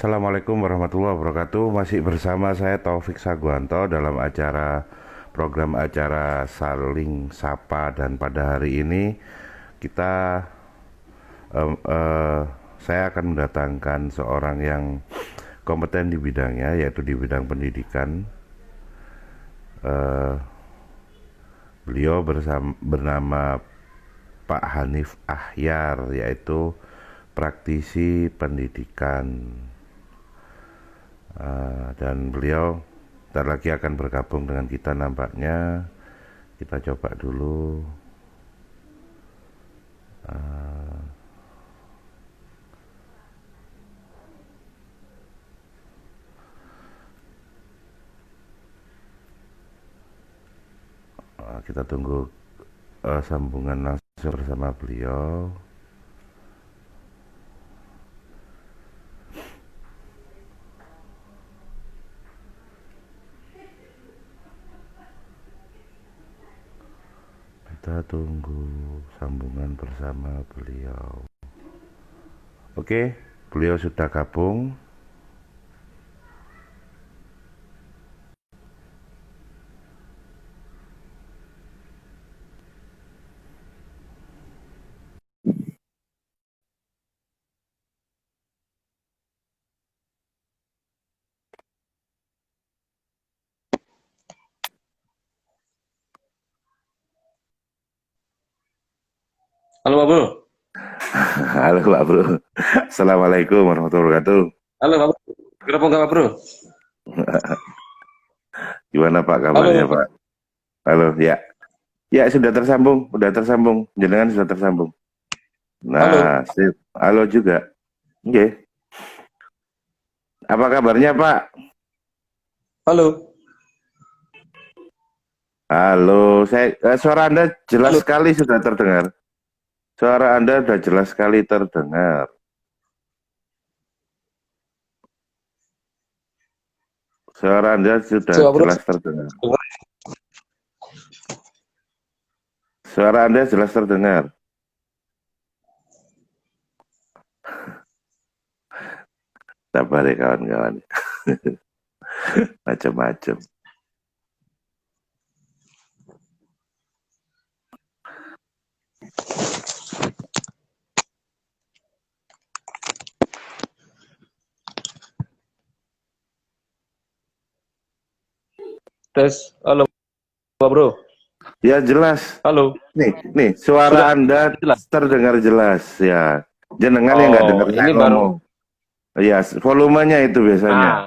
Assalamualaikum warahmatullahi wabarakatuh. Masih bersama saya Taufik Saguanto dalam program acara Saling Sapa, dan pada hari ini kita em, eh, saya akan mendatangkan seorang yang kompeten di bidangnya, yaitu di bidang pendidikan. Eh, Beliau bernama Pak Hanif Ahyar, yaitu praktisi pendidikan. Dan beliau ntar lagi akan bergabung dengan kita nampaknya. Kita coba dulu. Kita tunggu sambungan langsung bersama beliau. Kita tunggu sambungan bersama beliau. Oke, beliau sudah gabung. Halo Pak Bro. Halo Pak Bro. Assalamualaikum warahmatullahi wabarakatuh. Halo Pak Bro. Kenapa enggak Pak Bro? Gimana Pak kabarnya Halo. Pak? Halo, ya. Ya, sudah tersambung, Jenengan sudah tersambung. Halo. Nah, sip. Halo juga. Oke. Apa kabarnya Pak? Halo. Halo, suara Anda jelas Halo. sekali sudah terdengar. Suara Anda sudah jelas sekali terdengar. Suara Anda sudah Coba Bro. jelas terdengar. Suara Anda jelas terdengar. Sabar ya kawan-kawan. Macam-macam. Tes. Halo Pak Bro. Ya jelas. Halo. Nih, suara Sudah Anda jelas. terdengar jelas ya. Jenengan yang nggak dengar Oh, saya ini baru. ngomong. Ya, volumenya itu biasanya. Ah,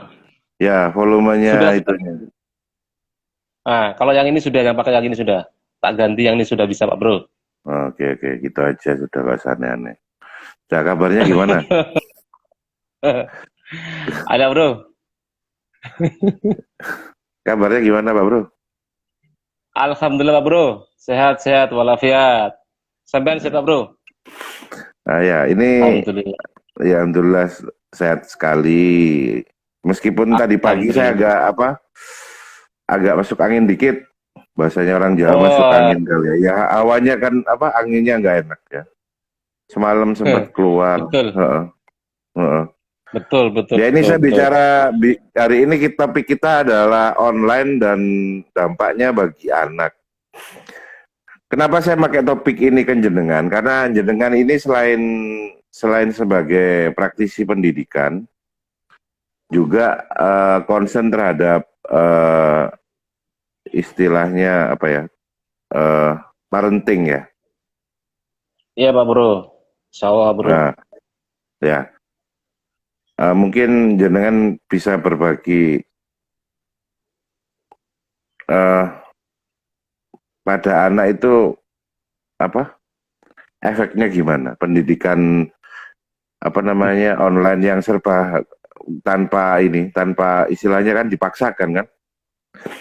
Ya, sudah volumenya sudah. itunya. Kalau yang ini sudah, yang pakai yang ini sudah. Tak ganti yang ini sudah bisa Pak Bro. Oke, oke, gitu aja sudah, gak usah aneh-aneh. Nah, kabarnya gimana? Ada Bro. Kabarnya gimana Pak Bro? Alhamdulillah Pak Bro. Sehat-sehat walafiat. Sampean sehat Pak Bro? Nah ya, ini Alhamdulillah. ya alhamdulillah sehat sekali. Meskipun tadi pagi saya Alhamdulillah. agak masuk angin dikit. Bahasanya orang Jawa masuk Oh, angin kali ya. Ya awannya kan anginnya nggak enak ya. Semalam sempat keluar. betul. Heeh, heeh. Betul, betul, Ya ini betul, saya betul. hari ini topik kita adalah online dan dampaknya bagi anak. Kenapa saya pakai topik ini kan jenengan? Karena jenengan ini selain sebagai praktisi pendidikan, juga concern terhadap istilahnya apa ya, eh, parenting ya. Iya Pak Bro. Sawah Bro. Nah, ya mungkin jenengan bisa berbagi eh, pada anak itu apa efeknya gimana? Pendidikan apa namanya online yang serba tanpa istilahnya kan dipaksakan kan?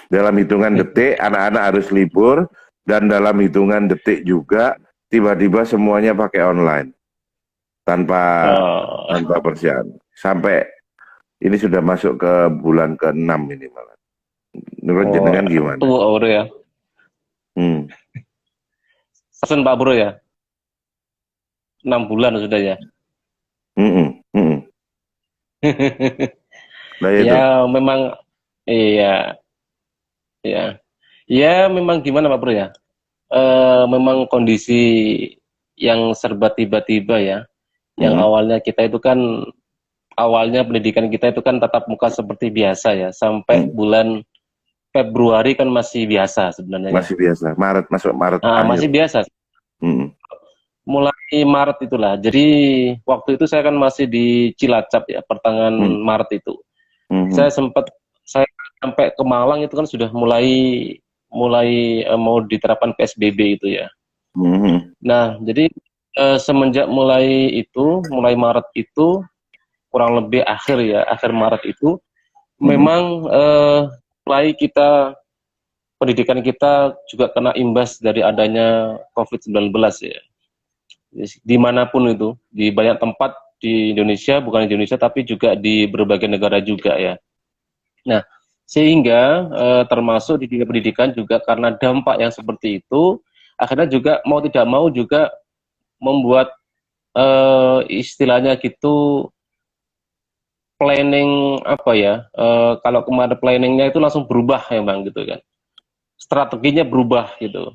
Dalam hitungan detik anak-anak harus libur, dan dalam hitungan detik juga tiba-tiba semuanya pakai online tanpa Oh, tanpa persiapan. Sampai ini sudah masuk ke bulan ke-6 ini malah. Menurut oh, jenengan gimana? tuh Pak Bro ya. Hmm. Pesan Pak Bro ya. 6 bulan sudah ya. Mm-mm. Mm-mm. Nah itu. Ya memang iya ya. Ya memang gimana Pak Bro ya? Memang kondisi yang serba tiba-tiba ya. Yang Hmm. awalnya kita itu kan awalnya pendidikan kita itu kan tatap muka seperti biasa ya. Sampai Hmm. bulan Februari kan masih biasa sebenarnya ya. Masih biasa. Maret, masuk Maret Ah, akhir. masih biasa. Hmm. Mulai Maret itulah. Jadi waktu itu saya kan masih di Cilacap ya, pertengahan Hmm. Maret itu. Hmm. Saya sempat saya sampai ke Malang itu kan sudah mulai mulai mau diterapkan PSBB itu ya. Hmm. Nah, jadi semenjak mulai Maret itu kurang lebih akhir Maret itu Hmm. memang mulai pendidikan kita juga kena imbas dari adanya COVID-19 ya. Dimanapun itu, di banyak tempat di Indonesia, bukan di Indonesia tapi juga di berbagai negara juga ya. Nah, sehingga termasuk di dunia pendidikan juga karena dampak yang seperti itu, akhirnya juga mau tidak mau juga membuat istilahnya gitu planning apa ya? Kalau kemarin planningnya itu langsung berubah ya bang gitu kan, strateginya berubah gitu.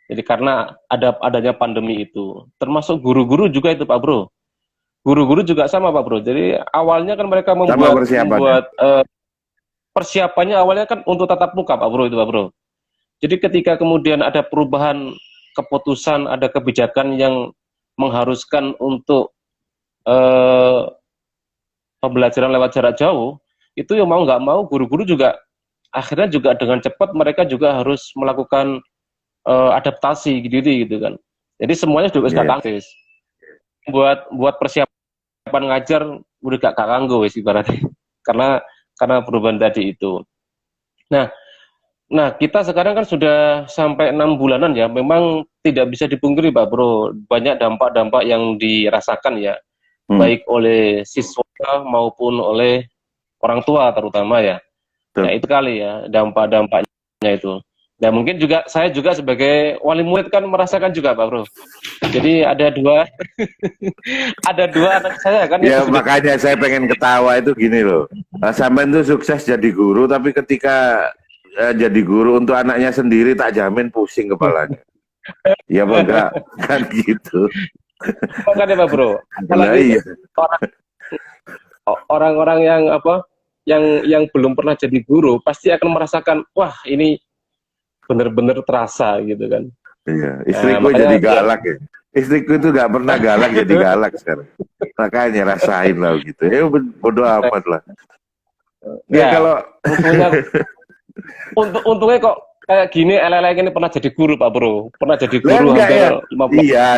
Jadi karena adanya pandemi itu, termasuk guru-guru juga itu Pak Bro. Guru-guru juga sama Pak Bro. Jadi awalnya kan mereka Sama membuat persiapannya. membuat persiapannya awalnya kan untuk tatap muka Pak Bro itu Pak Bro. Jadi ketika kemudian ada perubahan keputusan, ada kebijakan yang mengharuskan untuk eh, pembelajaran lewat jarak jauh, itu yang mau nggak mau guru-guru juga akhirnya juga dengan cepat mereka juga harus melakukan adaptasi gitu kan. Jadi semuanya sudah Iya. taktis. Buat persiapan ngajar udah gak kanggo wis ibaratnya. Karena perubahan tadi itu. Nah, Nah, kita sekarang kan sudah sampai 6 bulanan ya. Memang tidak bisa dipungkiri, Pak Bro. Banyak dampak-dampak yang dirasakan ya, Hmm. baik oleh siswa maupun oleh orang tua terutama ya. Ya Tuh. itu kali ya dampak-dampaknya itu. Dan mungkin juga saya juga sebagai wali murid kan merasakan juga, Pak Bro. Jadi ada dua, ada dua anak saya kan yang Ya sudah. makanya saya pengen ketawa itu gini loh. Sampean tuh sukses jadi guru, tapi ketika jadi guru untuk anaknya sendiri tak jamin pusing kepalanya. Ya apa enggak? Kan gitu. Makanya Pak Bro, Lah apalagi iya. orang-orang yang apa yang belum pernah jadi guru pasti akan merasakan wah ini benar-benar terasa gitu kan. Iya. Nah, Istriku jadi makanya ya galak ya. Istriku itu nggak pernah galak jadi galak sekarang. Makanya rasain lah gitu. Ya bodo amat lah. Ya ya kalau untungnya untungnya kok kayak gini LLM ini pernah jadi guru Pak Bro, pernah jadi lah guru enggak hampir ya. 15. Iya,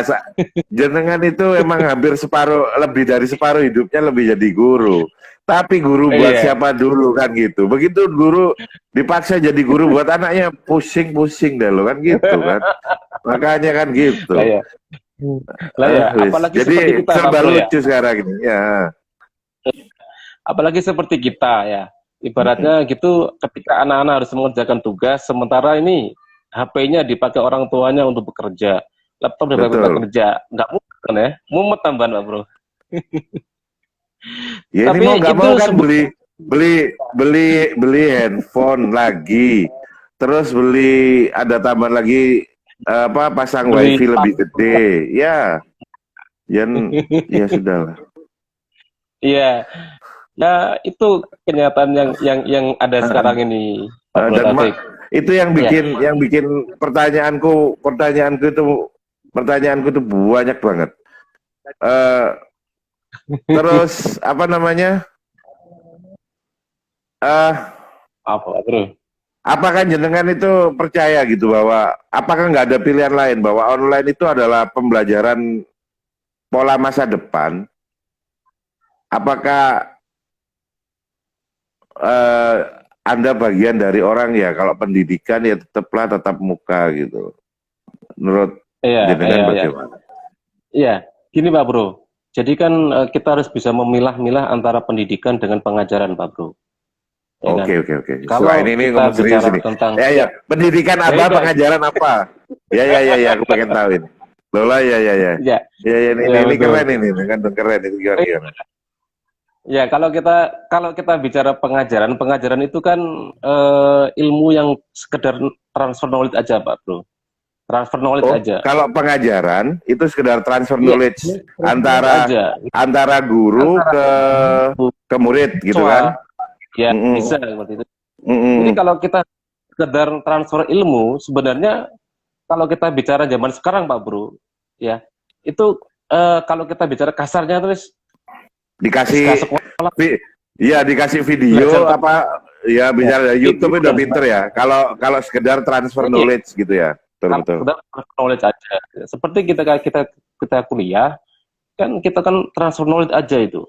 jenengan itu emang hampir separuh, lebih dari separuh hidupnya lebih jadi guru. Tapi guru buat Iya. siapa dulu kan gitu. Begitu guru dipaksa jadi guru buat anaknya pusing-pusing deh lo kan gitu kan. Makanya kan Lah gitu. ya. Lah ya, Wis. apalagi seperti Jadi kita Pak serba Bro ya. lucu sekarang ini. Ya. Apalagi seperti kita ya. Ibaratnya gitu ketika anak-anak harus mengerjakan tugas sementara ini HP-nya dipakai orang tuanya untuk bekerja. Laptop dipakai untuk Betul. bekerja. Nggak mumet kan ya? Mumet tambahan Pak Bro. Ya ini mau Tapi nggak itu mau kan sebuah beli handphone lagi. Terus beli ada tambahan lagi apa pasang beli wifi lebih gede. Ya, ya sudah lah. iya. Ya itu kenyataan yang ada sekarang ini Pak Bro Dan Taufik. itu Ya. yang bikin pertanyaanku itu banyak banget. Eh, terus apa namanya? Eh, Apa Pak Bro? apakah jenengan itu percaya gitu bahwa apakah nggak ada pilihan lain bahwa online itu adalah pembelajaran pola masa depan? Apakah eh, Anda bagian dari orang ya kalau pendidikan ya tetap muka gitu. Menurut Iya, iya, jenengan iya. bagaimana? Iya, gini Pak Bro. Jadi kan kita harus bisa memilah-milah antara pendidikan dengan pengajaran Pak Bro. Ya kan? Oke. Wah, Kalau ini kita ngomong serius bicara ini. tentang Ya. Pendidikan apa, beda, pengajaran apa? Ya, aku pengen tahu ini. Lola, ya. ya, Ya, ya ini betul. keren ini kan keren itu gimana? Ya, kalau kita bicara pengajaran itu kan ilmu yang sekedar transfer knowledge aja, Pak Bro. Transfer knowledge Oh, aja. kalau pengajaran itu sekedar transfer Iya, knowledge transfer knowledge antara aja. antara guru Antara ke murid gitu kan? siswa, ya bisa Mm-mm. seperti itu. Jadi Mm-mm. kalau kita sekedar transfer ilmu, sebenarnya kalau kita bicara zaman sekarang, Pak Bro, ya itu kalau kita bicara kasarnya terus SK Dikasih sekolah iya dikasih belajar video apa ya ya, bicara video YouTube udah dan pinter ya. sebagainya. Kalau kalau sekedar transfer Iya, knowledge gitu ya. Betul kalau betul. udah knowledge aja. Seperti kita kita kita kuliah, kan kita kan transfer knowledge aja itu.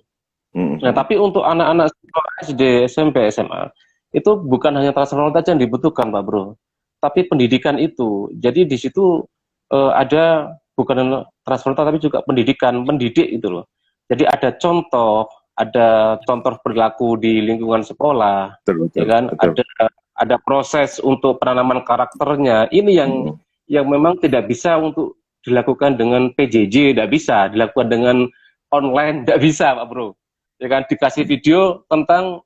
Nah, Mm-mm. tapi untuk anak-anak sekolah SD, SMP, SMA, itu bukan hanya transfer knowledge aja yang dibutuhkan, Pak Bro. Tapi pendidikan itu. Jadi di situ ada bukan transfer knowledge, tapi juga pendidikan, pendidik itu loh. Jadi ada contoh perilaku di lingkungan sekolah, Betul ya betul kan? betul. Ada proses untuk penanaman karakternya. Ini Mm-mm. yang memang tidak bisa untuk dilakukan dengan PJJ, tidak bisa dilakukan dengan online, tidak bisa, Pak Bro. Ya kan, dikasih video tentang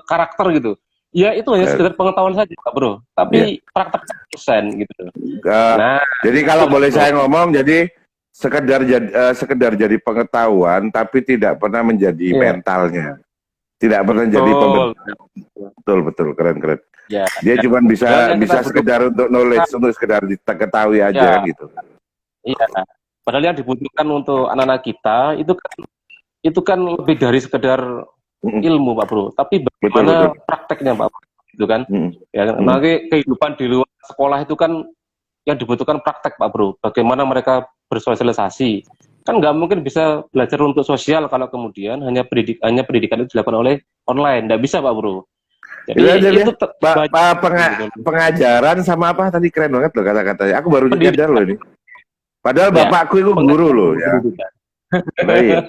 karakter gitu. Ya itu hanya Eh, sekedar pengetahuan saja, Pak Bro. ya. Tapi praktek persen gitu. Eh, Nah, jadi itu kalau Pak boleh Bro. saya ngomong, jadi sekedar jadi pengetahuan, tapi tidak pernah menjadi Iya, mentalnya, tidak pernah jadi betul. betul betul keren keren. Ya, Dia ya. cuma Padahal bisa yang kita bisa butuhkan, sekedar untuk knowledge, untuk sekedar diketahui aja kan ya, gitu. iya. Padahal yang dibutuhkan untuk anak-anak kita itu kan lebih dari sekedar Mm-mm. ilmu, Pak Bro. Tapi Betul betul. bagaimana prakteknya, Pak Bro? Itu kan. Mm-mm. Ya, Mm-mm. nanti kehidupan di luar sekolah itu kan yang dibutuhkan praktek, Pak Bro. Bagaimana mereka bersosialisasi. Kan nggak mungkin bisa belajar untuk sosial kalau kemudian hanya pendidikan itu dilakukan oleh online. Nggak bisa, Pak Bro. Itu Jadi aja ya. itu banyak gitu. Pengajaran sama apa tadi keren banget loh kata-katanya. Aku baru nyadar loh Pendidikan. ini. Padahal Ya, bapakku itu guru pengajaran loh dan ya. pendidikan. Nah, iya.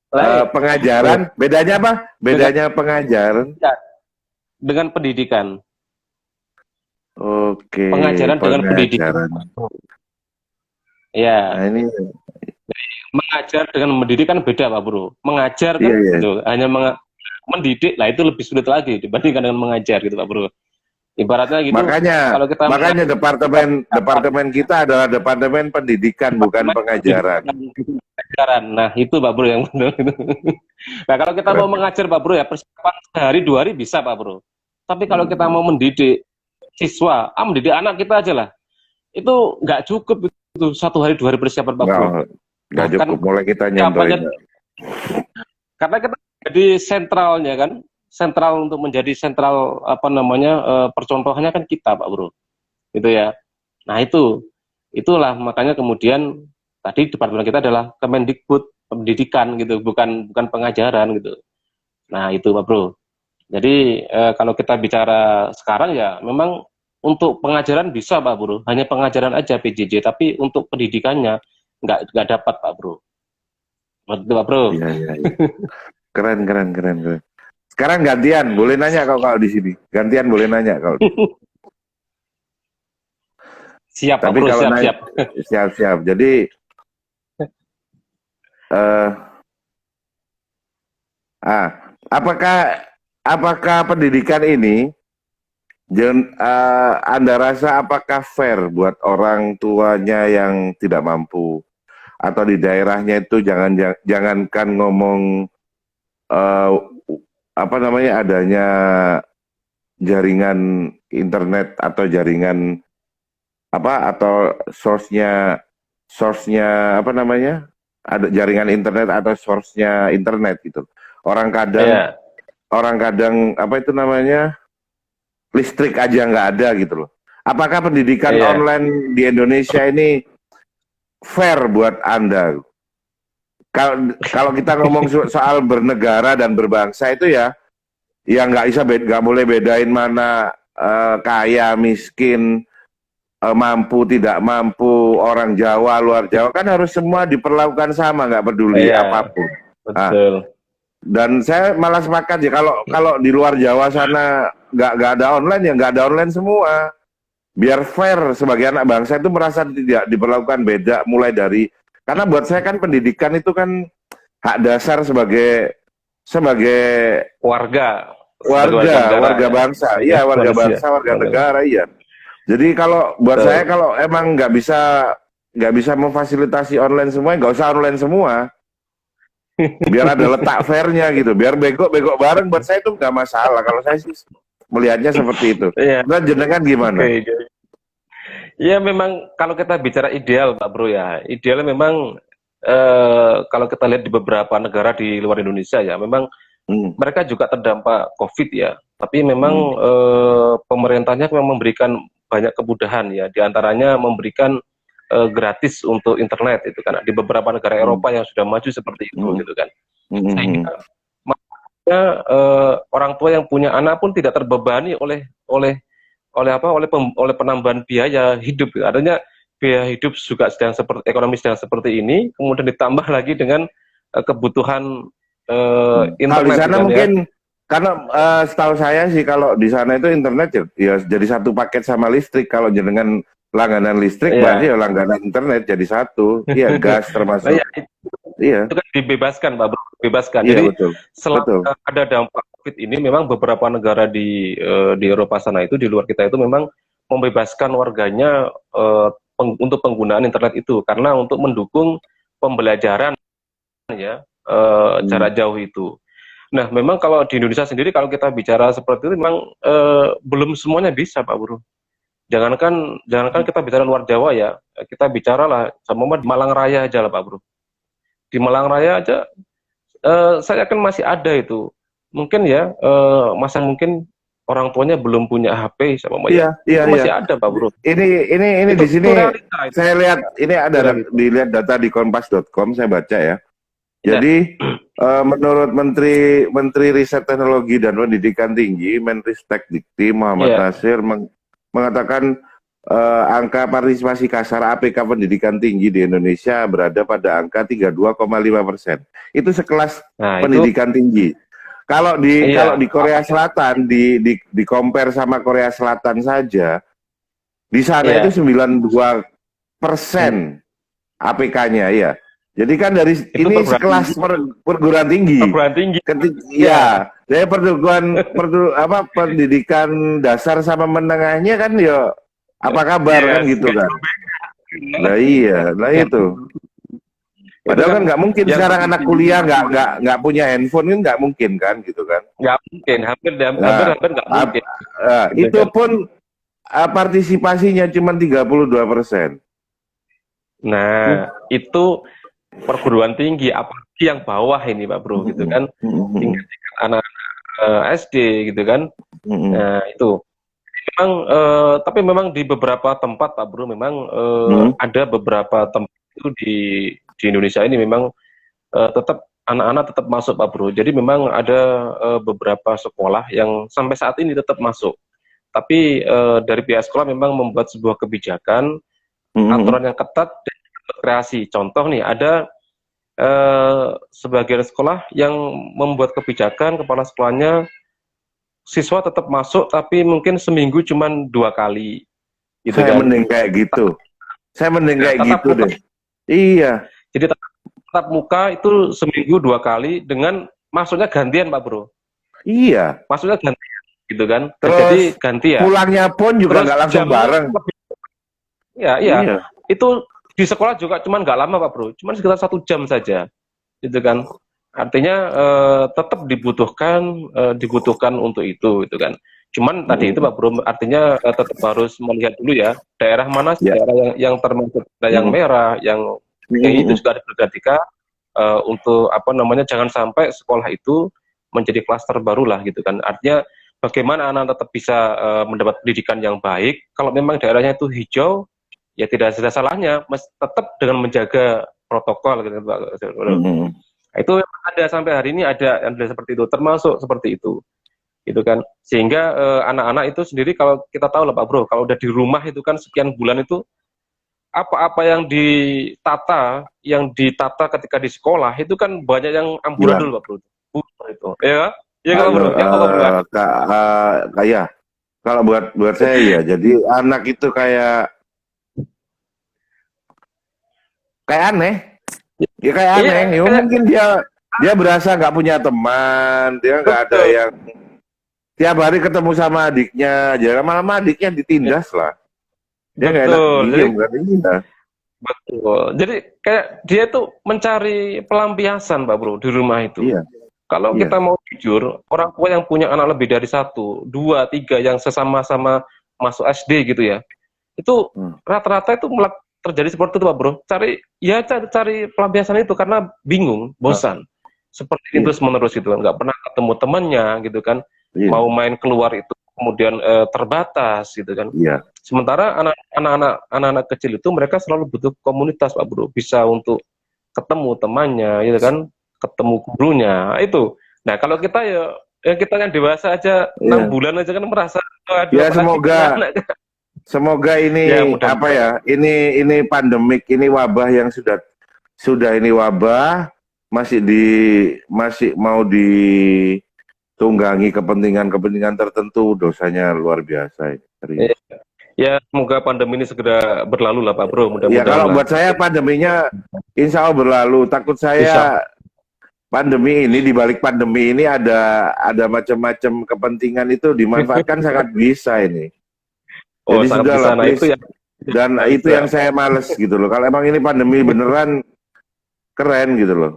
Lain. Pengajaran bedanya apa? Dengan Bedanya pengajaran. ya, dengan pendidikan. Oke, Pengajaran dengan pendidikan. pengajaran. Ya, Nah ini, mengajar dengan mendidik kan beda, Pak Bro. Mengajar iya kan iya. itu hanya mendidik lah, itu lebih sulit lagi dibandingkan dengan mengajar gitu, Pak Bro. Ibaratnya gitu, Makanya, kalau kita makanya mengajar departemen kita adalah departemen pendidikan bukan pengajaran. pengajaran. Nah, itu Pak Bro yang benar itu. Nah, kalau kita mau Keren. mengajar, Pak Bro, ya persiapan sehari 2 hari bisa, Pak Bro. Tapi kalau kita Hmm. mau mendidik siswa, mendidik anak kita aja lah, itu nggak cukup itu 1 hari 2 hari persiapan, Pak Bro. Nggak Bahkan cukup. Mulai kita nyontohin. persiapannya, karena kita jadi sentralnya kan, sentral untuk menjadi sentral apa namanya percontohannya kan kita, Pak Bro, gitu ya. Nah, itulah makanya kemudian tadi departemen kita adalah Kemendikbud pendidikan gitu, bukan bukan pengajaran gitu. Nah, itu Pak Bro. Jadi kalau kita bicara sekarang ya memang untuk pengajaran bisa, Pak Bro, hanya pengajaran aja PJJ, tapi untuk pendidikannya nggak dapat, Pak Bro. Betul, Pak Bro. Iya iya iya. Keren keren keren keren. Sekarang gantian, boleh nanya kalau di sini. Gantian boleh nanya kalau. Siap, Pak Tapi Bro, kalau siap, nanya siap. siap-siap. Jadi eh apakah apakah pendidikan ini Anda rasa apakah fair buat orang tuanya yang tidak mampu atau di daerahnya itu jangankan ngomong eh, apa namanya adanya jaringan internet atau jaringan apa atau source-nya apa namanya ada jaringan internet atau source-nya internet gitu. Orang kadang Iya, orang kadang apa itu namanya listrik aja nggak ada gitu loh. Apakah pendidikan iya. online di Indonesia ini fair buat Anda? Kalau kita ngomong soal bernegara dan berbangsa itu ya, ya nggak boleh bedain mana kaya, miskin, mampu, tidak mampu, orang Jawa, luar Jawa kan harus semua diperlakukan sama, nggak peduli Iya, apapun. Nah, betul. dan saya malah sepakat ya kalau kalau di luar Jawa sana nggak ada online ya nggak ada online semua. Biar fair sebagai anak bangsa itu merasa tidak diperlakukan beda mulai dari karena buat saya kan pendidikan itu kan hak dasar sebagai sebagai Warga, sebagai warga negara warga ya, bangsa, sebagai iya warga manusia, bangsa, warga warga. negara, iya. Jadi kalau buat Betul. saya kalau emang nggak bisa memfasilitasi online semua, nggak usah online semua. Biar ada letak fairnya gitu, biar bego-bego bareng, buat saya itu nggak masalah. Kalau saya sih melihatnya seperti itu. Iya, Nah, jenengan gimana? oke. Ya memang kalau kita bicara ideal Pak Bro ya, idealnya memang kalau kita lihat di beberapa negara di luar Indonesia ya, memang Hmm, mereka juga terdampak COVID ya, tapi memang hmm, pemerintahnya memang memberikan banyak kemudahan ya, diantaranya memberikan gratis untuk internet itu kan di beberapa negara hmm, Eropa yang sudah maju seperti itu hmm, gitu kan, hmm, hmm, sehingga makanya orang tua yang punya anak pun tidak terbebani oleh penambahan biaya hidup. Artinya biaya hidup juga sedang seperti ekonomi sedang seperti ini, kemudian ditambah lagi dengan kebutuhan hmm. Kalau di internet sana gitu kan ya. mungkin karena setahu saya sih kalau di sana itu internet ya jadi satu paket sama listrik. Kalau jenengan langganan listrik berarti Iya. ya langganan internet jadi satu. Iya, gas Nah, ya, termasuk. Iya, itu kan dibebaskan Pak Bro, dibebaskan. iya Jadi betul. Betul. selama ada dampak COVID ini memang beberapa negara di Eropa sana itu di luar kita itu memang membebaskan warganya untuk penggunaan internet itu karena untuk mendukung pembelajaran ya Hmm. jarak jauh itu. Nah, memang kalau di Indonesia sendiri kalau kita bicara seperti itu memang belum semuanya bisa Pak Bro. Jangankan kita bicara luar Jawa ya, kita bicaralah sama di Malang Raya aja lah Pak Bro. Di Malang Raya aja saya yakin masih ada itu. Mungkin ya masa mungkin orang tuanya belum punya HP sama Iya, ya. iya, Itu iya. masih ada Pak Bro. Ini di Itu sini realita saya lihat ini itu ada realita. dilihat data di kompas.com saya baca ya. Ya, Jadi menurut Menteri Menteri Riset Teknologi dan Pendidikan Tinggi Menristek Dikti Muhammad ya. Nasir mengatakan angka partisipasi kasar APK pendidikan tinggi di Indonesia berada pada angka 32,5%. Itu sekelas Nah, itu pendidikan tinggi. Kalau iya, di Korea Selatan di compare sama Korea Selatan saja, di sana itu iya. 92% APK-nya ya. Jadi kan dari Itu ini perguruan tinggi, sekelas perguruan tinggi. perguruan tinggi. Iya. Ya, dari pendidikan dasar sama menengahnya kan ya apa kabar kan Yes, gitu nggak kan. jauh beda. Nah iya, nah Ya, itu. itu Padahal kan kan nggak mungkin yang sekarang anak perguruan tinggi kuliah nggak punya handphone kan nggak mungkin kan gitu kan. nggak mungkin, hampir hampir Nah, hampir nggak mungkin, gitu itu kan. pun partisipasinya cuma 32%. Nah, itu perguruan tinggi, apalagi yang bawah ini Pak Bro, gitu kan. Tingkat-tingkat anak SD gitu kan. Nah, itu. Memang tapi memang di beberapa tempat Pak Bro memang ada beberapa tempat itu di Indonesia ini memang tetap anak-anak tetap masuk Pak Bro. Jadi memang ada beberapa sekolah yang sampai saat ini tetap masuk. Tapi dari pihak sekolah memang membuat sebuah kebijakan aturan yang ketat dan kreasi. Contoh nih ada sebagian sekolah yang membuat kebijakan kepala sekolahnya siswa tetap masuk tapi mungkin seminggu cuma 2 kali gitu Saya kan. mending kayak gitu. Saya mending Nah, kayak tatap gitu muka, deh. Iya, jadi tatap muka itu seminggu 2 kali dengan maksudnya gantian Pak Bro, iya. maksudnya gantian gitu kan. Nah, jadi Terus gantian pulangnya pun juga terus nggak langsung jamnya bareng. ya iya Iya. itu di sekolah juga cuman nggak lama Pak Bro, cuman sekitar 1 jam saja gitu kan. Artinya tetap dibutuhkan untuk itu gitu kan. Cuman tadi itu Mm, Pak Bro, artinya tetap harus melihat dulu ya daerah mana sih ya. daerah yang termasuk daerah yang Mm, merah, yang itu mm, juga ada bergantikan untuk apa namanya jangan sampai sekolah itu menjadi klaster baru lah gitu kan. Artinya bagaimana anak tetap bisa mendapat pendidikan yang baik kalau memang daerahnya itu hijau ya tidak salahnya tetap dengan menjaga protokol gitu Pak. mm. Nah, itu ada sampai hari ini ada seperti itu, termasuk seperti itu, gitu kan. Sehingga anak-anak itu sendiri kalau kita tahu lah Pak Bro, kalau udah di rumah itu kan sekian bulan itu apa-apa yang ditata ketika di sekolah itu kan banyak yang Hilang. amburadul Pak Bro. Itu, ya, ya kalau Halo, Bro, ya Pak Bro. ya. Kalau buat buat saya ya. Jadi anak itu kayak aneh. Ya kayak Iya, aneh. Ya kayak mungkin dia. dia berasa nggak punya teman, dia nggak ada Betul. yang tiap hari ketemu sama adiknya, jangan lama-lama adiknya ditindas lah. Dia nggak enak Betul. Jadi diem kan, iya. betul. Jadi kayak dia tuh mencari pelampiasan, Pak Bro, di rumah itu. Iya, Kalau iya. kita mau jujur, orang tua yang punya anak lebih dari satu, dua, tiga, yang sesama-sama masuk SD gitu ya, itu Hmm. rata-rata itu terjadi seperti itu, Pak Bro. Cari pelampiasan itu karena bingung, Ah, bosan. Seperti itu iya, terus menerus gitu kan, nggak pernah ketemu temannya gitu kan. iya, Mau main keluar itu kemudian terbatas gitu kan. iya, Sementara anak-anak kecil itu mereka selalu butuh komunitas, Pak Bro. Bisa untuk ketemu temannya, gitu kan, ketemu gurunya, itu. Nah, kalau kita ya kita yang dewasa aja 6 iya. bulan aja kan merasa aduh Ya apalagi semoga anak-anak. semoga Ya ini apa mudah-mudahan. ya? Ini pandemik, ini wabah yang sudah ini wabah masih mau ditunggangi kepentingan-kepentingan tertentu, dosanya luar biasa ini, Ya, serius. ya semoga pandemi ini segera berlalu lah Pak Bro, Ya mudah-mudahan kalau lah. buat saya pandeminya insya Allah berlalu. Takut Insya saya pandemi ini, di balik pandemi ini ada macam-macam kepentingan itu dimanfaatkan sangat bisa ini. Oh, Jadi sangat bisa. sudahlah Nah, itu please. yang Dan nggak itu bisa. yang saya males gitu loh. Kalau emang ini pandemi beneran keren gitu loh.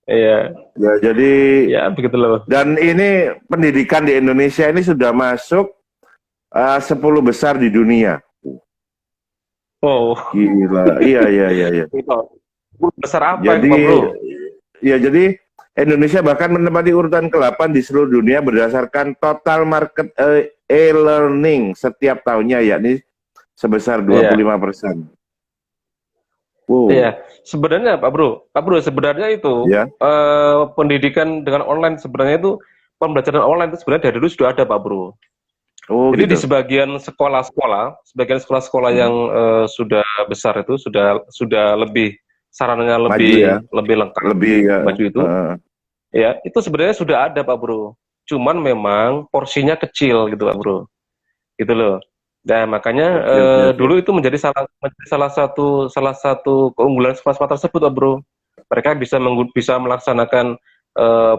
Iya, Ya jadi ya begitu loh. dan ini pendidikan di Indonesia ini sudah masuk 10 besar di dunia. Oh, Gila. Iya iya iya iya. itu besar apa itu Jadi Pak Bro? jadi Indonesia bahkan menempati urutan ke-8 di seluruh dunia berdasarkan total market e-learning setiap tahunnya, yakni sebesar Iya. 25%. Wow, Iya, sebenarnya Pak Bro sebenarnya itu ya. pendidikan dengan online sebenarnya itu pembelajaran online itu sebenarnya dari dulu sudah ada Pak Bro. Oh Jadi di gitu. sebagian sekolah-sekolah yang Hmm. sudah besar itu sudah lebih sarannya Maju ya, lebih lebih lengkap lebih ya. maju itu, ya itu sebenarnya sudah ada Pak Bro. Cuman memang porsinya kecil gitu Pak Bro, gitu loh. Nah, makanya Oke oke oke. dulu itu menjadi salah satu keunggulan sekolah-sekolah tersebut, Pak Bro. Mereka bisa melaksanakan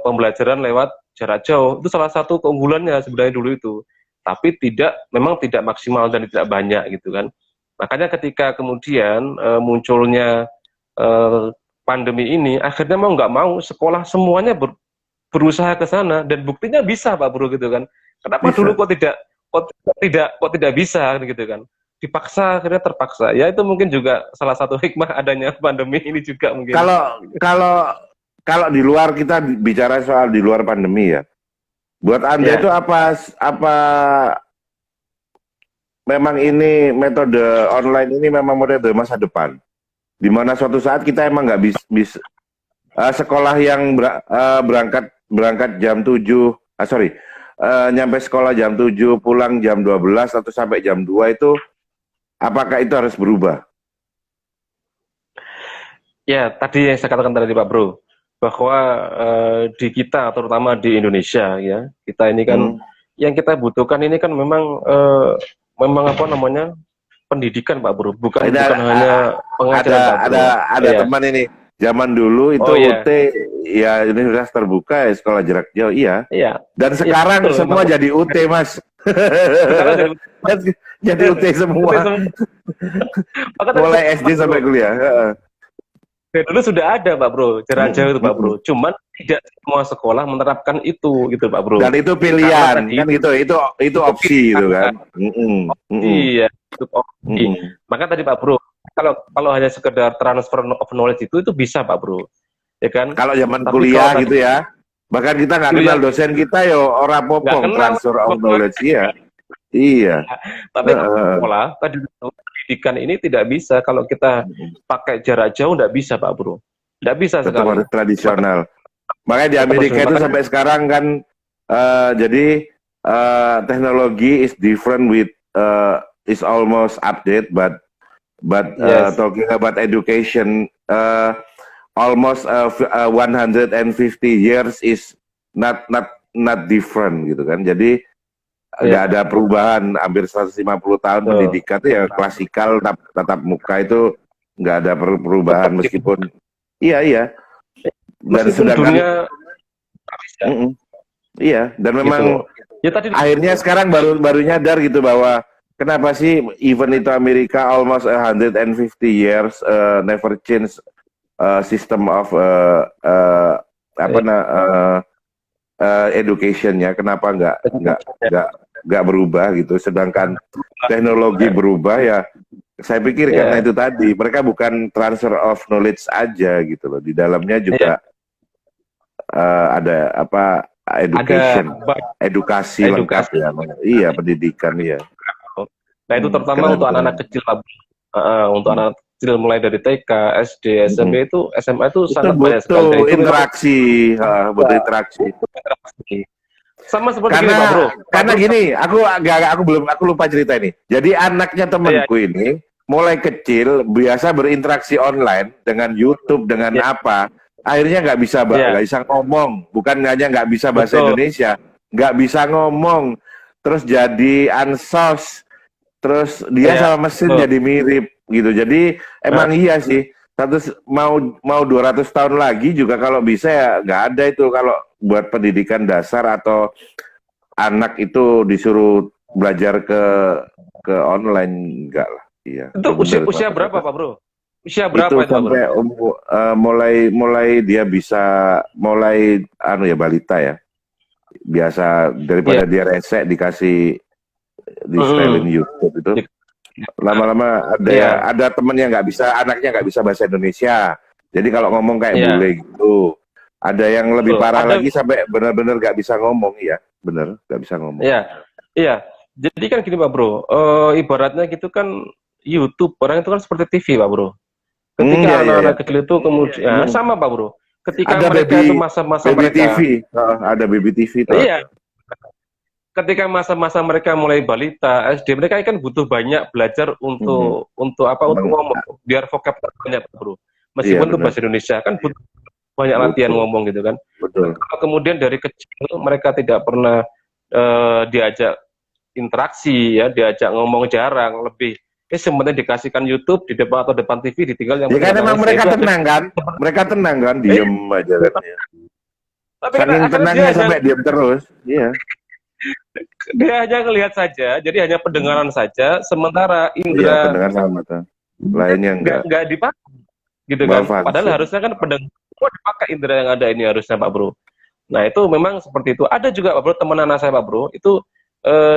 pembelajaran lewat jarak jauh. Itu salah satu keunggulannya sebenarnya dulu itu. Tapi memang tidak maksimal dan tidak banyak gitu kan. Makanya ketika kemudian munculnya eh, pandemi ini, akhirnya mau nggak mau sekolah semuanya berusaha ke sana dan buktinya bisa Pak Bro gitu kan. Kenapa dulu Bisa. kok tidak bisa gitu kan? Dipaksa akhirnya terpaksa. Ya itu mungkin juga salah satu hikmah adanya pandemi ini juga mungkin. Kalau kalau kalau di luar, kita bicara soal di luar pandemi ya. Buat Anda itu Ya, apa memang ini metode online ini memang metode masa depan? Di mana suatu saat kita emang nggak bisa sekolah yang berangkat berangkat jam 7, sorry, nyampe sekolah jam 7, pulang jam 12 atau sampai jam 2 itu, apakah itu harus berubah? ya tadi yang saya katakan tadi Pak Bro, bahwa di kita terutama di Indonesia ya, kita ini kan Hmm. yang kita butuhkan ini kan memang apa namanya pendidikan Pak Bro, bukan Ini bukan hanya ada pengajaran Pak ada Bro. ada Iya. teman ini. Zaman dulu itu Oh UT iya, ya universitas terbuka ya, sekolah jarak jauh, iya. iya, Dan iya sekarang betul semua memang. jadi UT, Mas. Sekarang jadi Jadi UT UT semua, semua. Maka tadi mulai SD Pak Bro, sampai kuliah. Heeh. dari dulu sudah ada Pak Bro, jarak jauh itu Pak Mm-mm. Bro. Cuman tidak semua sekolah menerapkan itu gitu Pak Dan Bro. itu Karena pilihan tadi kan, itu itu opsi pilihan gitu kan. Pak. Mm-mm. Mm-mm. Iya, itu opsi. Mm-mm. Maka tadi Pak Bro, kalau kalau hanya sekedar transfer of knowledge itu bisa Pak Bro, ya kan? Kalau zaman Tapi kalau kuliah tadi gitu ya, bahkan kita nggak kenal kuliah dosen kita, yo orang nggak popong kenal, transfer of knowledge, iya, iya. tapi kalau Heeh. sekolah tadi pendidikan ini tidak bisa kalau kita pakai jarak jauh, nggak bisa Pak Bro, nggak bisa Tetap sekali. harus Maka tradisional. Makanya di tetap harus Amerika itu maka sampai sekarang kan, jadi teknologi is different with is almost update, but yes, talking about education, almost 150 years is not different gitu kan. Jadi nggak ya, ada perubahan, hampir 150 tahun betul. pendidikan itu ya klasikal, tatap muka itu nggak ada perubahan Tetap gitu. meskipun iya iya. Dan meskipun sedangkan dunia habis ya, iya, dan memang gitu. Ya tadi akhirnya sekarang baru nyadar gitu bahwa kenapa sih even itu Amerika almost 150 years never change system of apa ya, educationnya, kenapa nggak berubah gitu, sedangkan teknologi berubah ya. Saya pikir karena ya, itu tadi mereka bukan transfer of knowledge aja gitu loh, di dalamnya ya, juga ada apa ada education, edukasi lengkap edukasi. ya. Iya, pendidikan ya. Nah itu terutama Keren untuk keren. anak-anak kecil lah. Untuk Hmm. anak kecil mulai dari TK, SD, Mm-mm. SMP itu SMA itu Itu sangat banyak sekali. Dan butuh itu memang interaksi, butuh interaksi. interaksi. Sama seperti gini Pak Bro. Pak Karena Bro, gini, aku lupa cerita ini. Jadi anaknya ya, temanku ini mulai kecil biasa berinteraksi online dengan YouTube, dengan ya, apa, akhirnya nggak ya, bisa ngomong. Bukan hanya nggak bisa bahasa betul. Indonesia, nggak bisa ngomong, terus jadi ansos, terus dia Ya, sama mesin betul. jadi mirip gitu. Jadi Nah, emang iya sih. Mau mau 200 tahun lagi juga kalau bisa ya nggak ada itu, kalau buat pendidikan dasar atau anak itu disuruh belajar ke online, enggak lah. Iya, itu itu usia benar usia Pak. berapa Pak Bro? Usia Itu berapa itu Pak Bro? sampai mulai dia bisa mulai anu ya, balita ya. Biasa Iya. daripada dia resek dikasih di setelin Mm-mm. YouTube itu, lama-lama ada ya, Iya, ada temen yang nggak bisa, anaknya nggak bisa bahasa Indonesia, jadi kalau ngomong kayak iya, bule gitu. Ada yang lebih betul. parah Ada, lagi sampai benar-benar nggak bisa ngomong, ya bener nggak bisa ngomong. iya, iya. Jadi kan gini Pak Bro, ibaratnya gitu kan YouTube orang itu kan seperti TV Pak Bro. Ketika Ya ya ya. anak-anak kecil itu kemudian Hmm. sama Pak Bro. Ketika Ada mereka itu masa-masa baby TV. mereka, Ada baby TV tuh iya, ada. ketika masa-masa mereka mulai balita, SD, mereka kan butuh banyak belajar Mhm. untuk apa? Untuk Bang, ngomong, biar vocab banyak Pak Bro. iya Meskipun itu benar, bahasa Indonesia kan butuh banyak latihan butuh, ngomong gitu kan. betul. Kalau kemudian dari kecil mereka tidak pernah diajak interaksi ya, diajak ngomong jarang, lebih sebenarnya dikasihkan YouTube di depan atau depan TV ditinggal yang Ya penting kan emang nangis ya mereka itu aja. tenang kan, Eh, diem aja kan ya. tapi kan Saking akhirnya tenangnya sampai diem terus, iya. dia hanya ngelihat saja, jadi hanya Hmm. pendengaran saja, sementara Iya, indera pendengar sama mata. Lainnya enggak. nggak dipakai gitu kan. Padahal Malfunction. harusnya kan oh, dipakai indera yang ada ini harusnya Pak Bro. Nah itu memang seperti itu. Ada juga Pak Bro, teman anak saya Pak Bro, itu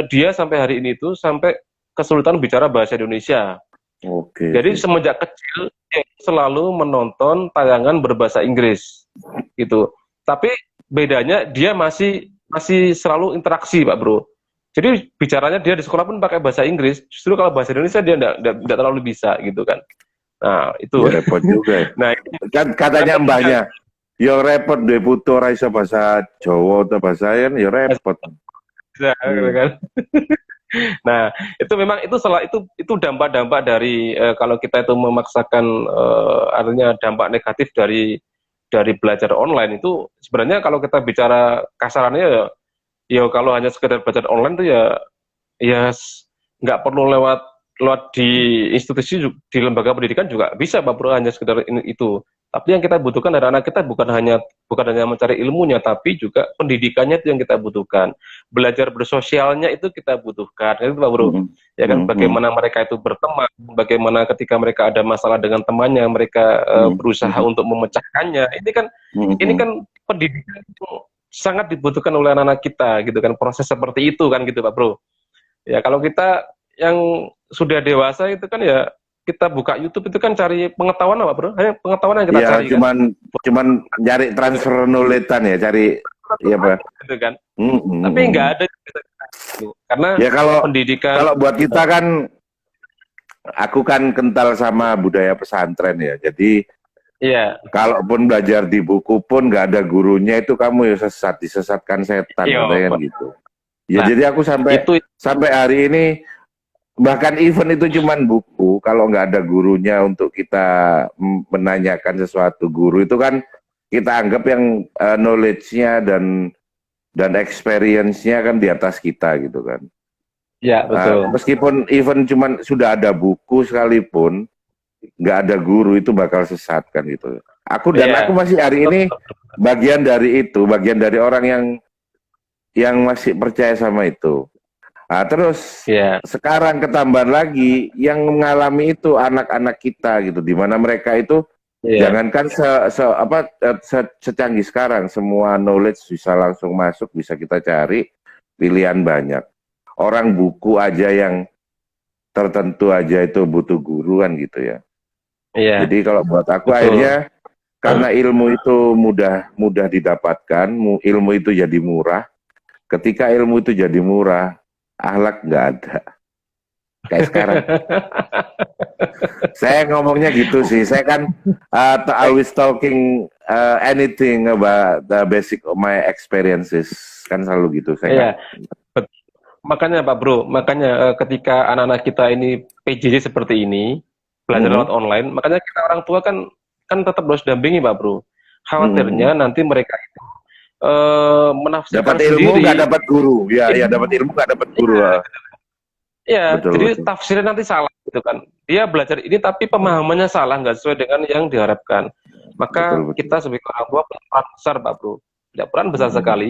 dia sampai hari ini itu sampai kesulitan bicara bahasa Indonesia. Oke, Jadi oke. semenjak kecil dia selalu menonton tayangan berbahasa Inggris gitu. Tapi bedanya dia masih masih selalu interaksi Pak Bro. Jadi bicaranya dia di sekolah pun pakai bahasa Inggris. Justru kalau bahasa Indonesia dia enggak terlalu bisa gitu kan. Nah itu. Ya repot juga ya. Nah Kan katanya repot juga. mbahnya, ya repot deh putu ora iso bahasa Jawa atau bahasa yang ya repot. Bisa, gitu Hmm. kan. Nah, itu memang itu dampak-dampak dari kalau kita itu memaksakan artinya dampak negatif dari belajar online itu sebenarnya kalau kita bicara kasarannya ya, ya kalau hanya sekedar belajar online itu ya ya nggak perlu lewat lewat di institusi di lembaga pendidikan juga bisa Pak Bro, hanya sekedar itu. Tapi yang kita butuhkan dari anak kita bukan hanya mencari ilmunya, tapi juga pendidikannya itu yang kita butuhkan. Belajar bersosialnya itu kita butuhkan, itu Pak Bro. Hmm. Ya kan, Hmm. bagaimana mereka itu berteman, bagaimana ketika mereka ada masalah dengan temannya, mereka Hmm. berusaha Hmm. untuk memecahkannya. Ini Hmm. kan pendidikan itu sangat dibutuhkan oleh anak-anak kita, gitu kan. Proses seperti itu kan, gitu Pak Bro. Ya kalau kita yang sudah dewasa itu kan ya kita buka YouTube itu kan cari pengetahuan apa Bro? Hanya pengetahuan yang kita Ya cari kan. cuman nyari transfer knowledge-an ya, cari ya Pak. Gitu kan. Hmm. Tapi nggak ada gitu. Karena Ya pendidikan kalau buat kita kan, aku kan kental sama budaya pesantren ya. Jadi iya, kalaupun belajar di buku pun nggak ada gurunya, itu kamu ya disesatkan setan iya, katanya gitu. Ya nah, jadi aku itu sampai hari ini, bahkan event itu cuman buku, kalau nggak ada gurunya untuk kita menanyakan sesuatu, guru itu kan kita anggap yang knowledge-nya dan experience-nya kan di atas kita gitu kan. ya betul. Meskipun event cuman sudah ada buku sekalipun, nggak ada guru itu bakal sesat kan gitu. Aku dan Iya. aku masih hari ini bagian dari itu, bagian dari orang yang masih percaya sama itu. Nah, terus Iya. sekarang ketambah lagi yang mengalami itu anak-anak kita gitu, di mana mereka itu Iya. jangankan secanggih sekarang, semua knowledge bisa langsung masuk, bisa kita cari, pilihan banyak. Orang buku aja yang tertentu aja itu butuh guru kan gitu ya. Iya. Jadi kalau buat aku Betul. akhirnya karena ilmu itu mudah didapatkan, ilmu itu jadi murah. Ketika ilmu itu jadi murah, akhlak nggak ada. Kayak sekarang. Saya ngomongnya gitu sih. Saya kan always talking anything about the basic of my experiences. Kan selalu gitu. Saya Iya. nggak. Makanya Pak Bro, makanya ketika anak-anak kita ini PJJ seperti ini, belajar lewat Mm-mm. online, makanya kita orang tua kan kan tetap harus dampingi Pak Bro. Mm-mm. Khawatirnya nanti mereka itu menafsirkan Dapat ilmu nggak sendiri. dapat guru. Ya, ya dapat Iya, ilmu nggak dapat guru. iya, Betul, jadi betul. tafsirnya nanti salah gitu kan. Dia belajar ini tapi pemahamannya salah, nggak sesuai dengan yang diharapkan. Betul, Maka betul. kita sebagai orang tua punya peran besar Pak Bro. Tidak peran besar Mm-mm. sekali.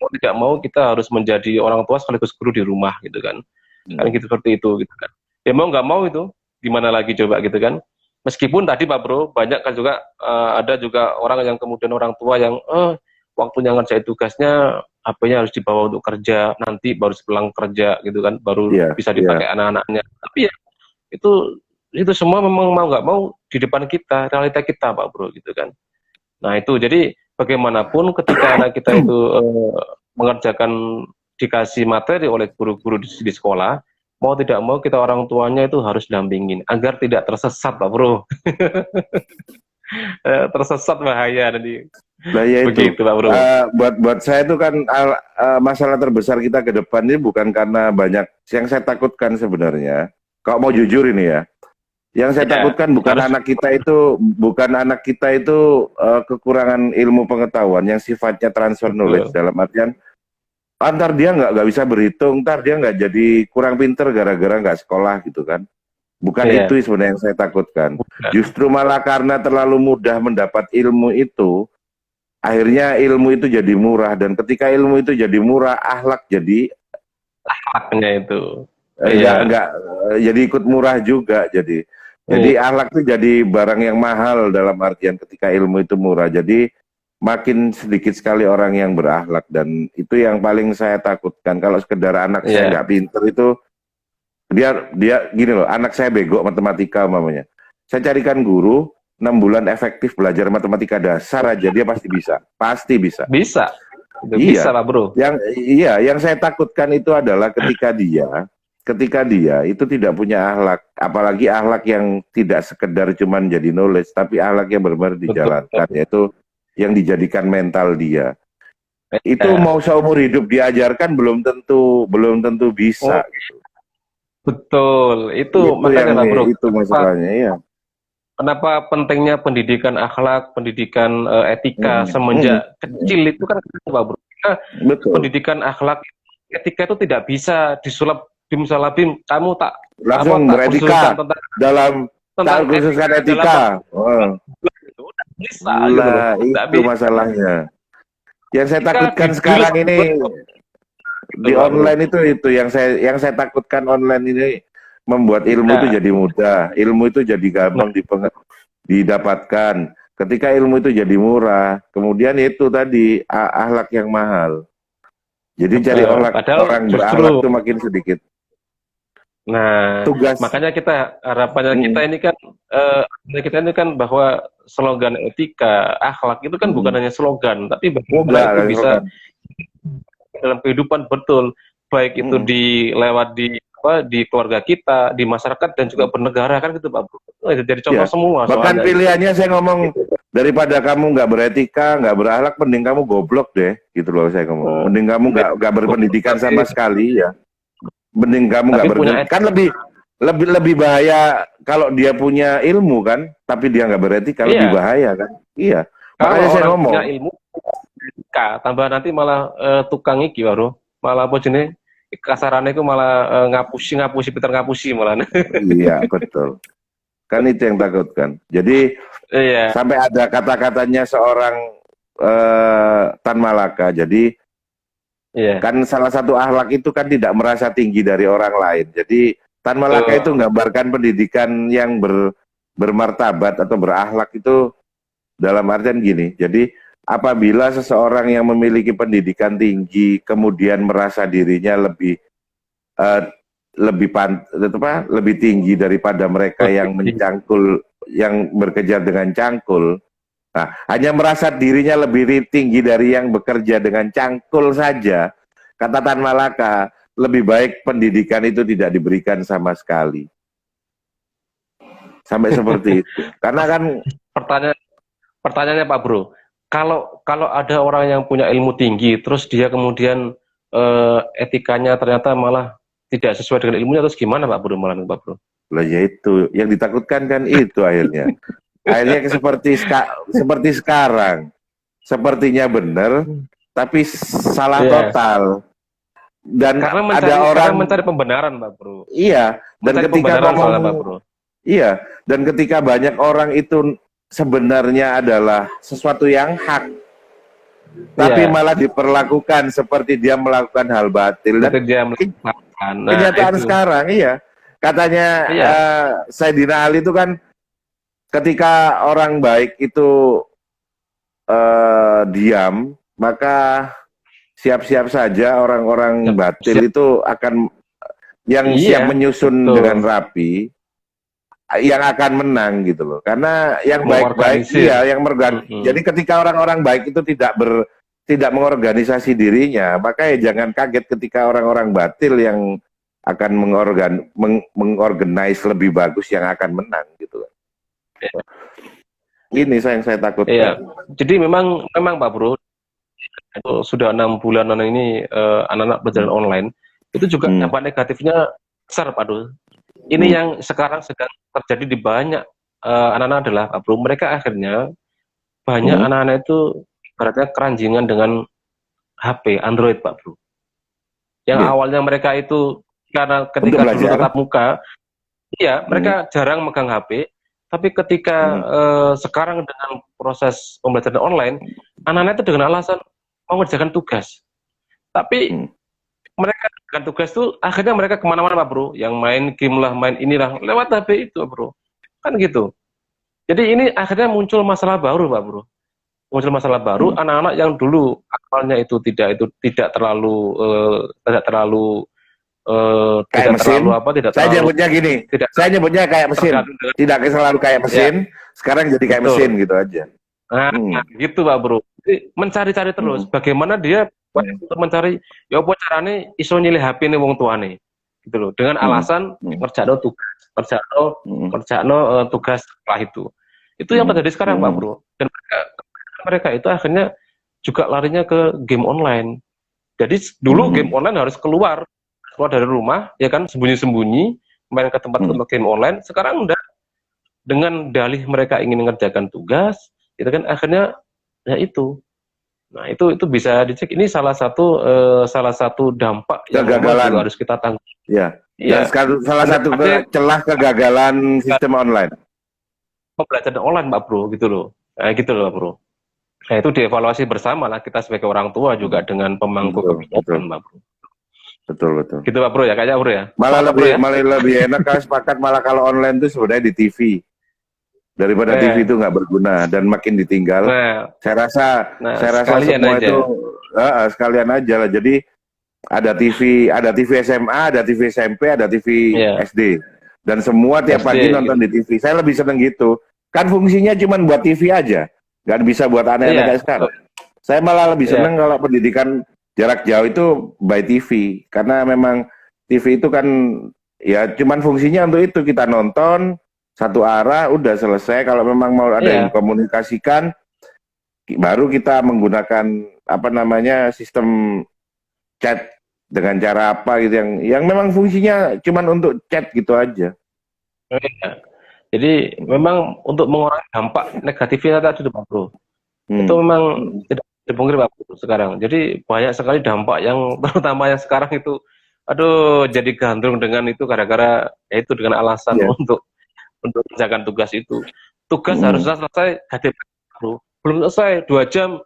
Mau tidak mau kita harus menjadi orang tua sekaligus guru di rumah gitu kan. Kan Mm. gitu seperti itu gitu kan. Ya mau nggak mau itu gimana lagi coba gitu kan. Meskipun tadi Pak Bro banyak kan juga ada juga orang yang kemudian orang tua yang waktunya ngerjain tugasnya HP-nya harus dibawa untuk kerja, nanti baru sepulang kerja gitu kan, baru Iya, bisa iya. dipakai anak-anaknya. Tapi ya itu semua memang mau nggak mau di depan kita, realita kita Pak Bro gitu kan. Nah itu jadi bagaimanapun ketika anak kita itu mengerjakan dikasih materi oleh guru-guru di sekolah, mau tidak mau kita orang tuanya itu harus dampingin agar tidak tersesat Pak Bro. Tersesat bahaya nanti. Nah ya itu, Begitu Pak Bro. buat saya itu kan masalah terbesar kita ke depan ini bukan karena banyak yang saya takutkan sebenarnya. Kalau mau jujur ini ya, yang saya Ya, takutkan harus bukan anak kita itu kekurangan ilmu pengetahuan yang sifatnya transfer knowledge betul. dalam artian antar dia nggak bisa berhitung, ntar dia nggak jadi kurang pinter gara-gara nggak sekolah gitu kan. Bukan Iya, itu sebenarnya yang saya takutkan. bukan. Justru malah karena terlalu mudah mendapat ilmu itu, akhirnya ilmu itu jadi murah, dan ketika ilmu itu jadi murah, akhlak jadi Haknya itu. Iya, nggak jadi ikut murah juga. Jadi iya, akhlak itu jadi barang yang mahal dalam artian ketika ilmu itu murah. Jadi makin sedikit sekali orang yang berakhlak, dan itu yang paling saya takutkan. Kalau sekedar anak saya iya. nggak pinter itu, dia gini loh, anak saya bego matematika mamanya. Saya carikan guru 6 bulan efektif belajar matematika dasar aja dia pasti bisa. Bisa. Itu bisa Iya, Pak Bro. yang saya takutkan itu adalah ketika dia itu tidak punya akhlak, apalagi akhlak yang tidak sekedar cuman jadi knowledge, tapi akhlak yang benar-benar Betul. dijalankan, yaitu yang dijadikan mental dia. Itu Ya. mau seumur hidup diajarkan belum tentu Oh, bisa gitu. betul. Itu Itu yang makanya Pak Bro. itu masalahnya ya. Kenapa pentingnya pendidikan akhlak, pendidikan etika Mm, mm, semenjak mm. kecil itu kan Pak Bro. Karena Betul. pendidikan akhlak, etika itu tidak bisa disulap bim salabim. Kamu Langsung tak kursuskan beretika tentang dalam tak khususkan dalam etika. Oh, itu udah bisa gitu loh. lah Tidak itu bisa. masalahnya. Yang saya Etika takutkan dibius sekarang ini gitu di Pak Bro. online itu yang saya takutkan online ini membuat ilmu itu Ya, jadi mudah, ilmu itu jadi gampang didapatkan. Ketika ilmu itu jadi murah, kemudian itu tadi akhlak yang mahal. Jadi cari padahal orang berakhlak justru itu makin sedikit. nah, Tugas. makanya harapannya kita Mm, ini kan bahwa slogan etika, akhlak itu kan bukan mm. hanya slogan, tapi Oh, bagaimana enggak, itu bisa kan. dalam kehidupan betul, baik itu Mm. lewat di keluarga kita, di masyarakat dan juga bernegara kan gitu Pak Bro. Jadi contoh Ya, semua bahkan soalnya gitu. pilihannya saya ngomong daripada kamu nggak beretika, nggak berakhlak, mending kamu goblok deh, gitu loh saya ngomong. Mending kamu nggak berpendidikan sama sekali ya. Mending kamu nggak Tapi punya kan lebih lebih lebih bahaya kalau dia punya ilmu kan, tapi dia nggak beretika lebih iya, bahaya kan. Iya, kalau makanya saya orang punya ngomong. ilmu etika, tambah nanti malah tukang iki baru, malah apa jenis kasarannya itu malah ngapusi Peter ngapusi malah. Iya betul. Kan itu yang takutkan. Jadi Iya. sampai ada kata-katanya seorang Tan Malaka. Jadi Iya. kan salah satu akhlak itu kan tidak merasa tinggi dari orang lain. Jadi Tan Malaka itu Betul. menggambarkan pendidikan yang bermartabat atau berakhlak itu dalam artian gini. Jadi apabila seseorang yang memiliki pendidikan tinggi kemudian merasa dirinya eh, lebih tinggi daripada mereka yang mencangkul, yang berkejar dengan cangkul. Nah, hanya merasa dirinya lebih tinggi dari yang bekerja dengan cangkul saja, kata Tan Malaka, lebih baik pendidikan itu tidak diberikan sama sekali. Sampai seperti itu. Karena kan Pertanyaannya Pak Bro, kalau ada orang yang punya ilmu tinggi, terus dia kemudian etikanya ternyata malah tidak sesuai dengan ilmunya, terus gimana Pak Bro malah Pak Bro? lah ya itu yang ditakutkan kan itu akhirnya. Akhirnya seperti sekarang. Sepertinya benar, tapi salah total. Dan karena mencari pembenaran Pak Bro. Iya, dan Mencari ketika soalnya, Pak Bro. Iya, dan ketika banyak orang itu sebenarnya adalah sesuatu yang hak, tapi malah diperlakukan seperti dia melakukan hal batil. Dan dia melakukan. Kenyataan sekarang, iya. Katanya Sayyidina Ali itu kan ketika orang baik itu diam, maka siap-siap saja orang-orang batil itu akan yang siap menyusun dengan rapi, yang akan menang gitu loh. Karena yang baik-baik yang jadi ketika orang-orang baik itu tidak mengorganisasi dirinya, maka ya jangan kaget ketika orang-orang batil yang akan mengorganize lebih bagus yang akan menang gitu loh. Ini yang saya takutkan. Iya. Jadi memang Pak Bro, itu sudah 6 bulanan ini anak-anak belajar online, itu juga dampak negatifnya besar Pak Bro. Ini yang sekarang sedang terjadi di banyak anak-anak adalah Pak Bro, mereka akhirnya banyak anak-anak itu ibaratnya keranjingan dengan HP Android Pak Bro. Yang awalnya mereka itu karena ketika dulu tatap muka, mereka jarang megang HP, tapi ketika sekarang dengan proses pembelajaran online, anak-anak itu dengan alasan mau mengerjakan tugas. Tapi mereka dengan tugas itu akhirnya mereka kemana-mana Pak Bro, yang main game lah, main inilah, lewat HP itu Bro. Kan gitu. Jadi ini akhirnya muncul masalah baru Pak Bro. Muncul masalah baru, anak-anak yang dulu awalnya itu tidak terlalu kayak mesin. Saya nyebutnya gini, saya nyebutnya kayak mesin, tidak selalu kayak mesin, sekarang jadi kayak mesin gitu aja. Nah, gitu Pak Bro. Jadi mencari-cari terus, bagaimana dia untuk mencari, ya apa caranya iso nyilih HP nih wong tuane, gitu loh. Dengan alasan ngerjakno tugas setelah itu. Itu yang terjadi sekarang Pak Bro. Dan mereka itu akhirnya juga larinya ke game online. Jadi dulu game online harus keluar dari rumah, ya kan, sembunyi-sembunyi main ke tempat game online. Sekarang udah dengan dalih mereka ingin mengerjakan tugas, itu kan akhirnya ya itu. Nah itu bisa dicek. Ini salah satu dampak yang kegagalan harus kita tanggung. Ya. Dan salah satu celah kegagalan sistem online. Pembelajaran online Pak Bro, gitu loh. Nah, gitu loh Pak Bro. Nah itu dievaluasi bersama lah kita sebagai orang tua juga dengan pemangku kebijakan Pak Bro. Betul. Gitu Pak Bro ya, kayaknya Bro ya. Malah lebih enak kalau sepakat malah kalau online itu sebenarnya di TV. Daripada TV itu nggak berguna dan makin ditinggal. Saya rasa semua aja. Itu sekalian aja lah. Jadi ada TV SMA, ada TV SMP, ada TV SD. Dan semua tiap pagi nonton di TV. Saya lebih seneng gitu. Kan fungsinya cuma buat TV aja. Nggak bisa buat aneh-aneh kayak sekarang. Saya malah lebih seneng kalau pendidikan jarak jauh itu by TV. Karena memang TV itu kan ya cuman fungsinya untuk itu, kita nonton satu arah udah selesai. Kalau memang mau ada yang komunikasikan, baru kita menggunakan sistem chat dengan cara apa gitu yang memang fungsinya cuman untuk chat gitu aja. Jadi memang untuk mengurangi dampak negatifnya tadi Pak Bro, itu memang tidak dipungkiri Pak Bro sekarang. Jadi banyak sekali dampak yang terutama yang sekarang itu, aduh jadi gandrung dengan itu gara-gara itu dengan alasan untuk untuk mengerjakan tugas itu. Tugas Hmm. harusnya selesai ganti bro. Belum selesai 2 jam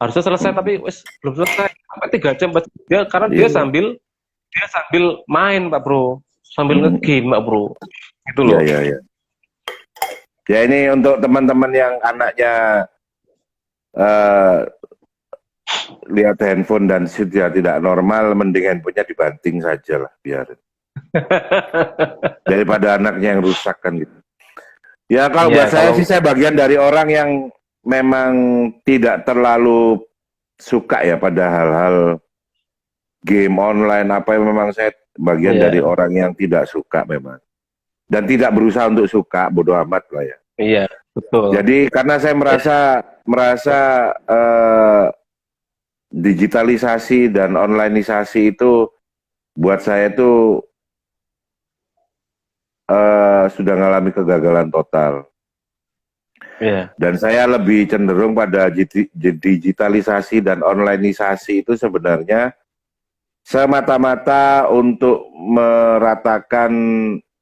harusnya selesai tapi wes belum selesai sampai 3 jam dia karena Iya, iya. dia sambil main Pak Bro, sambil Hmm. nge-game Pak Bro, gitu Iya, loh. iya, iya. Ya ini untuk teman-teman yang anaknya eh, lihat handphone dan sudah tidak normal, mending handphonenya dibanting saja lah, biar daripada anaknya yang rusak kan gitu. Ya kalau Iya buat saya kalau sih, saya bagian dari orang yang memang tidak terlalu suka ya pada hal-hal game online apa yang, memang saya bagian dari iya orang yang tidak suka memang, dan tidak berusaha untuk suka, bodoh amat lah ya. iya betul Jadi karena saya ya, merasa digitalisasi dan onlineisasi itu buat saya itu sudah mengalami kegagalan total. iya Dan saya lebih cenderung pada digitalisasi dan onlineisasi itu sebenarnya semata-mata untuk meratakan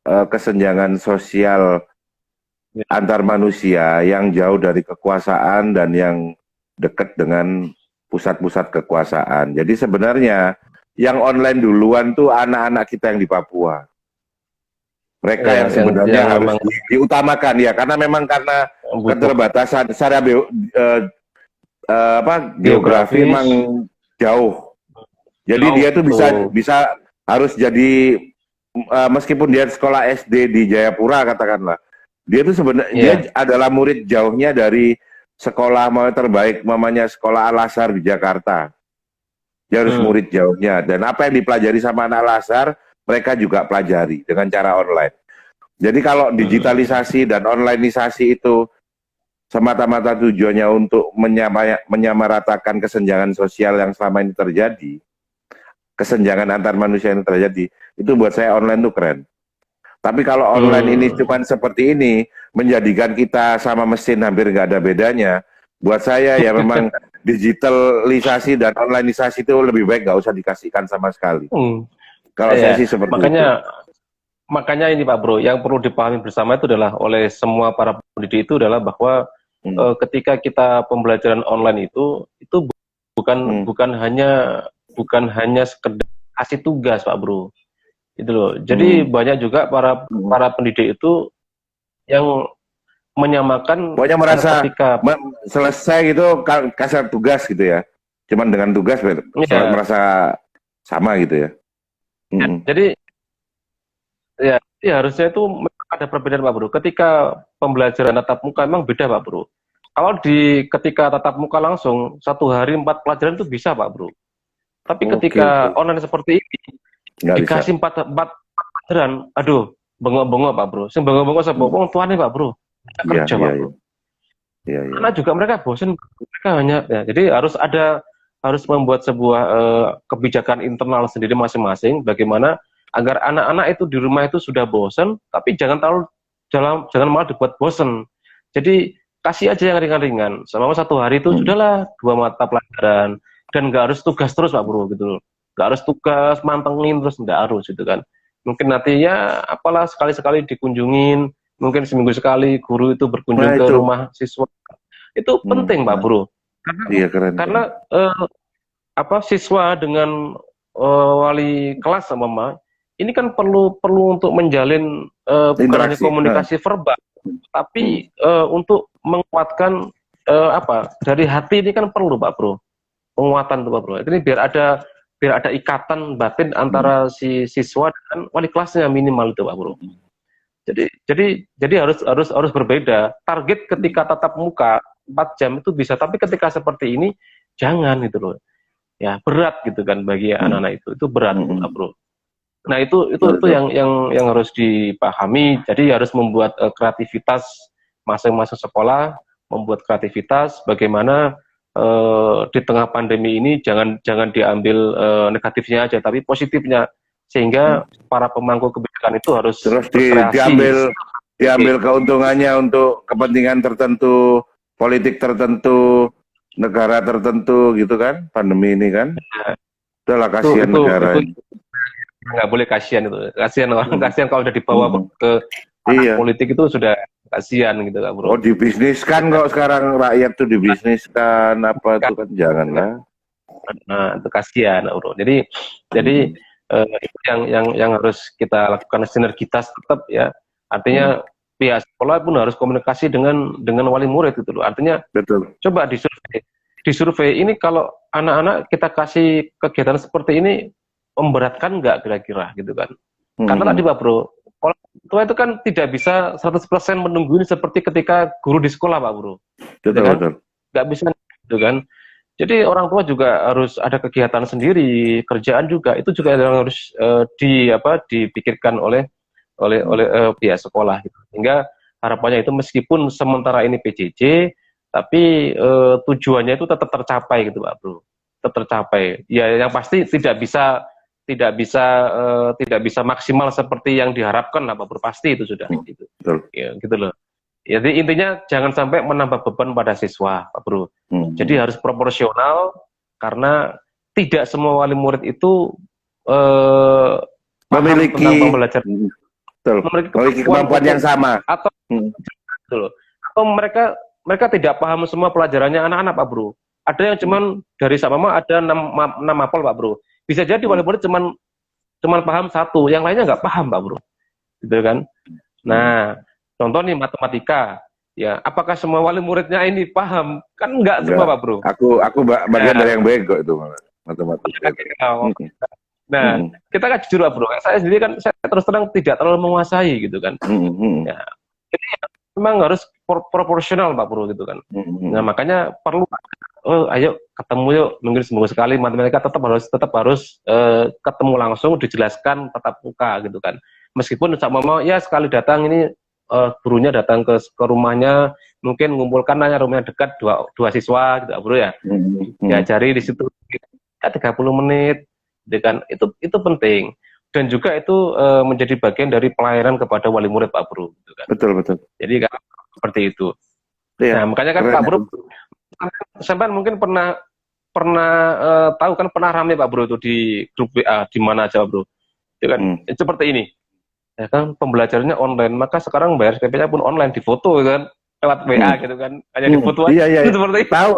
kesenjangan sosial iya. antar manusia yang jauh dari kekuasaan dan yang dekat dengan pusat-pusat kekuasaan. Jadi sebenarnya yang online duluan tuh anak-anak kita yang di Papua. Mereka Iya, yang sebenarnya yang harus memang diutamakan ya, karena memang karena butuh keterbatasan secara geografi geografis. memang jauh. Jadi Jauh dia tuh bisa betul. bisa harus jadi meskipun dia sekolah SD di Jayapura katakanlah, dia tuh sebenarnya dia Iya. adalah murid jauhnya dari sekolah mau terbaik, mamanya sekolah Al-Azhar di Jakarta. Dia harus Hmm. murid jauhnya, dan apa yang dipelajari sama anak Al-Azhar mereka juga pelajari dengan cara online. Jadi kalau digitalisasi dan onlineisasi itu semata-mata tujuannya untuk menyamaratakan kesenjangan sosial yang selama ini terjadi, kesenjangan antar manusia yang terjadi, itu buat saya online tuh keren. Tapi kalau online ini Hmm. cuma seperti ini, menjadikan kita sama mesin hampir nggak ada bedanya, buat saya ya memang digitalisasi dan onlineisasi itu lebih baik nggak usah dikasihkan sama sekali. Hmm. Kalau saya Iya. sih seperti itu. Makanya ini Pak Bro, yang perlu dipahami bersama itu adalah oleh semua para pendidik itu adalah bahwa Hmm. ketika kita pembelajaran online itu bukan Hmm. bukan hanya sekedar kasih tugas Pak Bro. Itu loh. Jadi Hmm. banyak juga para Hmm. para pendidik itu yang menyamakan Pokoknya merasa ketika selesai gitu kasar tugas gitu ya. Cuman dengan tugas ya, merasa sama gitu ya. Hmm. jadi ya harusnya itu memang ada perbedaan Pak Bro. Ketika pembelajaran tatap muka memang beda Pak Bro. Kalau ketika tatap muka langsung 1 hari 4 pelajaran itu bisa Pak Bro. Tapi Oke, oke. ketika online seperti ini Nggak bisa. dikasih empat pelajaran, aduh bengok-bengok Pak Bro. Sing bengok-bengok sapa? Hmm. Wong tuane Pak Bro. Tidak Iya, kerja iya, Pak iya. Bro. Iya, iya. Karena juga mereka bosan, mereka hanya ya, jadi harus membuat sebuah kebijakan internal sendiri masing-masing bagaimana agar anak-anak itu di rumah itu sudah bosan tapi jangan malah dibuat bosan. Jadi kasih aja yang ringan-ringan selama 1 hari itu Hmm. sudahlah 2 mata pelajaran dan nggak harus tugas terus Pak Bro gitu loh, nggak harus tugas mantengin terus, nggak harus gitu kan. Mungkin nanti ya apalah sekali-sekali dikunjungin, mungkin seminggu sekali guru itu Nah berkunjung ke itu. rumah siswa, itu penting Pak Nah, Bro. iya keren, Karena keren. siswa dengan wali kelas sama ini kan perlu untuk menjalin bukan hanya Interaksi. Nah. komunikasi verbal Hmm. tapi untuk menguatkan dari hati ini kan perlu Pak Bro, penguatan tuh Pak Bro. Ini biar ada ikatan batin Hmm. antara si siswa dengan wali kelasnya minimal itu Pak Bro. Jadi harus berbeda. Target ketika tatap muka 4 jam itu bisa, tapi ketika seperti ini jangan gitu loh. Ya berat gitu kan bagi Hmm. anak-anak itu berat Hmm. Pak Bro. Nah itu Betul. yang harus dipahami. Jadi harus membuat kreativitas masing-masing sekolah, membuat kreativitas bagaimana di tengah pandemi ini jangan diambil negatifnya aja, tapi positifnya Hmm. sehingga para pemangku kebijakan itu harus Terus berkreasi. diambil keuntungannya untuk kepentingan tertentu, politik tertentu, negara tertentu gitu kan, pandemi ini kan. Udahlah, Itu kasihan itu negara itu ini. nggak boleh, kasihan itu, kasihan orang, Hmm. kasihan kalau udah dibawa Hmm. ke anak Iya. politik itu sudah kasihan gitu Kak Bro. Oh, dibisniskan kok sekarang rakyat tuh dibisniskan apa tuh kan janganlah. Nah, itu kasihan Kak Bro. Jadi Hmm. itu yang harus kita lakukan, sinergitas tetap ya. Artinya pihak sekolah pun harus komunikasi dengan wali murid gitu loh. Artinya Betul. coba disurvei ini kalau anak-anak kita kasih kegiatan seperti ini memberatkan nggak kira-kira gitu kan. Karena tadi Pak Bro, orang tua itu kan tidak bisa 100% menunggu ini seperti ketika guru di sekolah Pak Bro. Gitu Betul, kan? betul. Nggak bisa gitu kan. Jadi orang tua juga harus ada kegiatan sendiri, kerjaan juga itu juga yang harus dipikirkan oleh pihak sekolah gitu. Sehingga harapannya itu meskipun sementara ini PJJ tapi tujuannya itu tetap tercapai gitu Pak Bro. Tetap tercapai. Ya yang pasti tidak bisa maksimal seperti yang diharapkan lah Pak Bro. Pasti itu sudah gitu. Betul. Ya, gitu loh. Jadi intinya jangan sampai menambah beban pada siswa, Pak Bro. Jadi harus proporsional karena tidak semua wali murid itu paham Memiliki tentang pembelajaran, betul. Memiliki kemampuan yang sama. atau gitu loh. Atau mereka tidak paham semua pelajarannya anak-anak, Pak Bro. Ada yang cuman dari sama ada 6 mapel, Pak Bro. Bisa jadi wali murid cuman paham 1, yang lainnya nggak paham, Pak Bro. Gitu kan? Nah, contoh nih matematika, ya apakah semua wali muridnya ini paham? Kan enggak semua Pak Bro. Aku bagian dari yang bego itu malah matematika. Nah, kita kan jujur Pak Bro, saya sendiri kan saya terus terang tidak terlalu menguasai gitu kan. Ya, jadi memang harus proporsional Pak Bro gitu kan. Nah makanya perlu, ayo ketemu yuk mungkin seminggu sekali matematika tetap harus ketemu langsung, dijelaskan tatap muka gitu kan. Meskipun mau ya sekali datang ini gurunya datang ke rumahnya, mungkin mengumpulkan nanya rumahnya dekat dua siswa gitu Bro ya. Diajari di situ ya 30 menit dengan itu penting, dan juga itu menjadi bagian dari pelayanan kepada wali murid Pak Bro gitu kan. Betul. Jadi kan seperti itu. Iya, Nah, makanya kan Pak Bro sampai mungkin pernah tahu kan, pernah rame Pak Bro itu di grup WA di mana aja Pak Bro. Itu kan seperti ini. Ya kan pembelajarannya online, maka sekarang bayar SPP-nya pun online, difoto kan lewat WA gitu kan, hanya difoto aja. Iya. Seperti itu. Tahu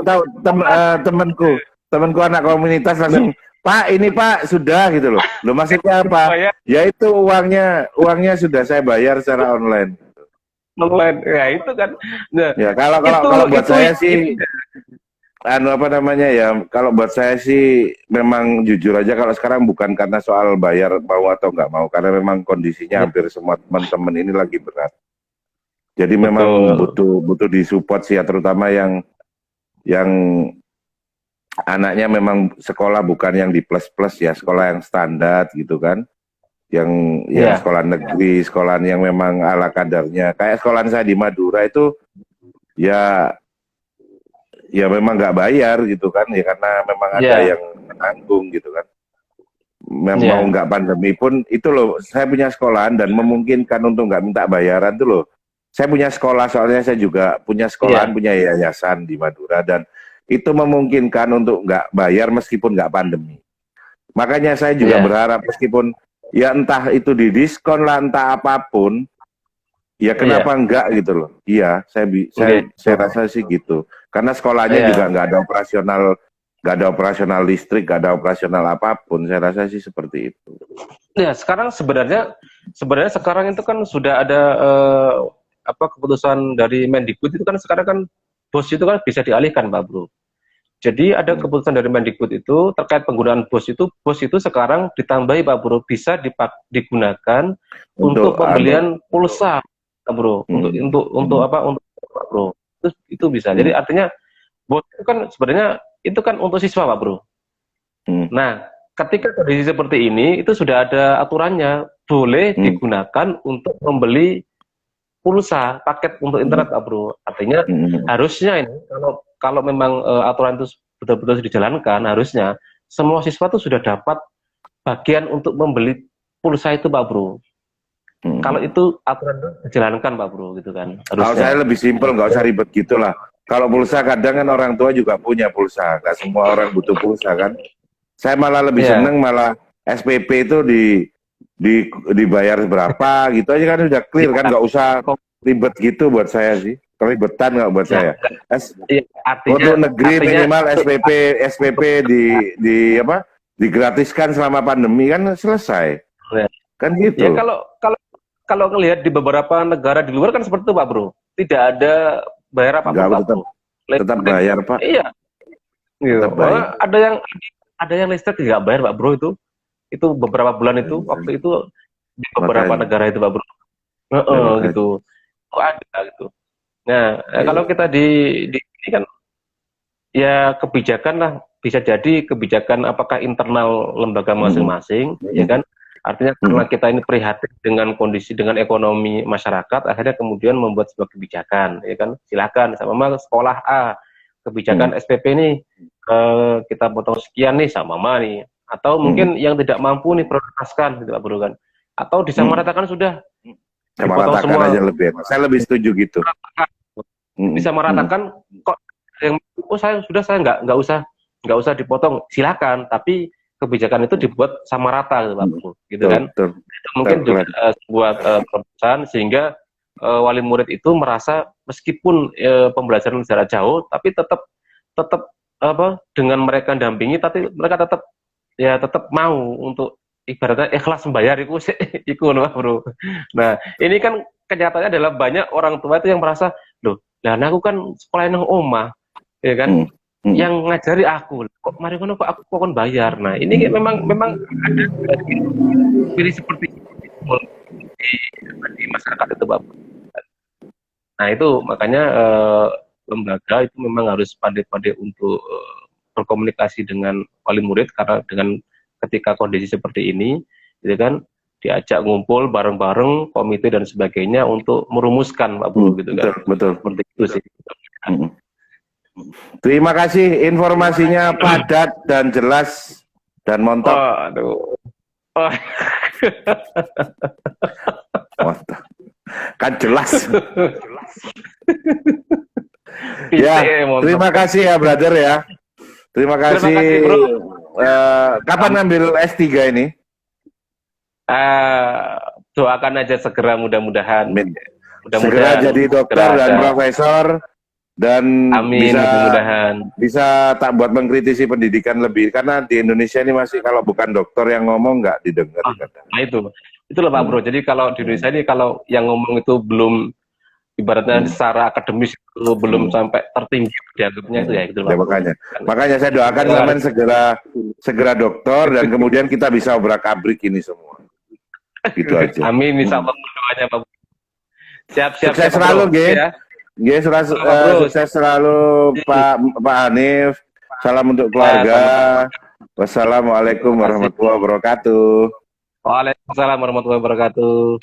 temanku anak komunitas langsung, Pak ini Pak sudah gitu loh. Lo maksudnya apa? Ya itu uangnya sudah saya bayar secara online. Online ya itu kan. Nah, ya kalau buat saya sih kalau buat saya sih memang jujur aja kalau sekarang bukan karena soal bayar mau atau nggak mau, karena memang kondisinya hampir semua teman-teman ini lagi berat. Jadi memang butuh disupport sih ya, terutama yang anaknya memang sekolah bukan yang di plus ya, sekolah yang standar gitu kan. Yang sekolah negeri, sekolah yang memang ala kadarnya. Kayak sekolah saya di Madura itu ya memang nggak bayar gitu kan, ya karena memang ada yang menanggung gitu kan. Mau nggak pandemi pun itu loh, saya punya sekolahan dan memungkinkan untuk nggak minta bayaran tuh loh. Saya punya sekolah, soalnya saya juga punya sekolahan, punya yayasan di Madura, dan itu memungkinkan untuk nggak bayar meskipun nggak pandemi. Makanya saya juga berharap meskipun ya entah itu didiskon lah, entah apapun, ya kenapa enggak gitu loh. Iya, saya rasa sih gitu. Karena sekolahnya juga nggak ada operasional listrik, nggak ada operasional apapun. Saya rasa sih seperti itu. Ya sekarang sebenarnya sekarang itu kan sudah ada keputusan dari Mendikbud itu kan, sekarang kan BOS itu kan bisa dialihkan Pak Bro. Jadi ada keputusan dari Mendikbud itu terkait penggunaan BOS itu sekarang ditambahi Pak Bro, bisa digunakan untuk pembelian pulsa Pak Bro, untuk Pak Bro. Itu bisa. Jadi artinya BOS itu kan sebenarnya itu kan untuk siswa Pak Bro. Nah, ketika kondisi seperti ini itu sudah ada aturannya, boleh digunakan untuk membeli pulsa paket untuk internet Pak Bro. Artinya harusnya ini kalau memang aturan itu betul-betul dijalankan, harusnya semua siswa itu sudah dapat bagian untuk membeli pulsa itu Pak Bro. Kalau itu aturan itu dijalankan Pak Bro gitu kan. Kalau saya lebih simpel, nggak usah ribet gitulah. Kalau pulsa kadang kan orang tua juga punya pulsa, nggak semua orang butuh pulsa kan. Saya malah lebih seneng malah SPP itu dibayar berapa gitu aja kan udah clear kan, nggak usah ribet gitu buat saya sih, keribetan nggak buat saya. Iya, Untuk negeri minimal SPP di apa, digratiskan selama pandemi kan selesai kan gitu. ya kalau kalau kalau ngelihat di beberapa negara di luar kan seperti itu Pak Bro, tidak ada bayar apapun Nggak, Pak Bro. tetap bayar Pak. Iya, gitu. Tetap bayar. Ada yang listrik nggak bayar Pak Bro, itu beberapa bulan itu waktu itu di beberapa negara itu Pak Bro. Gitu. Oh, ada gitu. Nah, kalau kita di ini kan ya kebijakan lah, bisa jadi kebijakan apakah internal lembaga masing-masing, ya kan? Artinya karena kita ini prihatin dengan kondisi, dengan ekonomi masyarakat, akhirnya kemudian membuat sebuah kebijakan, ya kan? Silakan sama sekolah A, kebijakan SPP nih kita potong sekian nih sama mama nih, atau mungkin yang tidak mampu nih prioritaskan, gitu Pak Bro kan? Atau disamaratakan sudah, dipotong semua. Aja lebih enak. Saya lebih setuju gitu. Disamaratakan kok yang saya nggak usah dipotong, silakan, tapi kebijakan itu dibuat sama rata gitu Pak Bro, gitu kan. Itu mungkin juga sebuah terobosan sehingga wali murid itu merasa meskipun pembelajaran jarak jauh tapi tetap apa, dengan mereka dampingi, tapi mereka tetap mau untuk ibaratnya ikhlas membayar itu Pak Bro. Nah, ini kan kenyataannya adalah banyak orang tua itu yang merasa, loh, lah aku kan sekolah nang omah, ya kan, yang ngajari aku kok mari ngono kok aku kok bayar. Nah, ini memang ada pilih seperti itu di masyarakat itu Pak. Nah, itu makanya lembaga itu memang harus pandai-pandai untuk berkomunikasi dengan wali murid, karena dengan ketika kondisi seperti ini, gitu kan, diajak ngumpul bareng-bareng komite dan sebagainya untuk merumuskan Pak Bro, gitu kan. Betul. Seperti itu sih. Terima kasih, informasinya padat dan jelas dan montok. Kan jelas. Ya, terima kasih ya brother ya. Terima kasih Bro. Kapan ngambil S3 ini? Doakan aja segera, mudah-mudahan. Segera jadi dokter dan profesor. Dan amin, bisa tak buat mengkritisi pendidikan lebih, karena di Indonesia ini masih kalau bukan dokter yang ngomong nggak didengar. Nah itulah Pak Bro. Jadi kalau di Indonesia ini kalau yang ngomong itu belum ibaratnya secara akademis itu belum sampai tertinggi dianggapnya itu ya gitu Pak. Makanya saya doakan Laman segera dokter dan kemudian kita bisa obrak-abrik ini semua. Gitu aja. Amin, insyaallah doanya Pak. Siap. Sukses selalu, ya. Sukses selalu Pak Hanif. Salam untuk keluarga. Wassalamualaikum warahmatullahi wabarakatuh. Waalaikumsalam warahmatullahi wabarakatuh.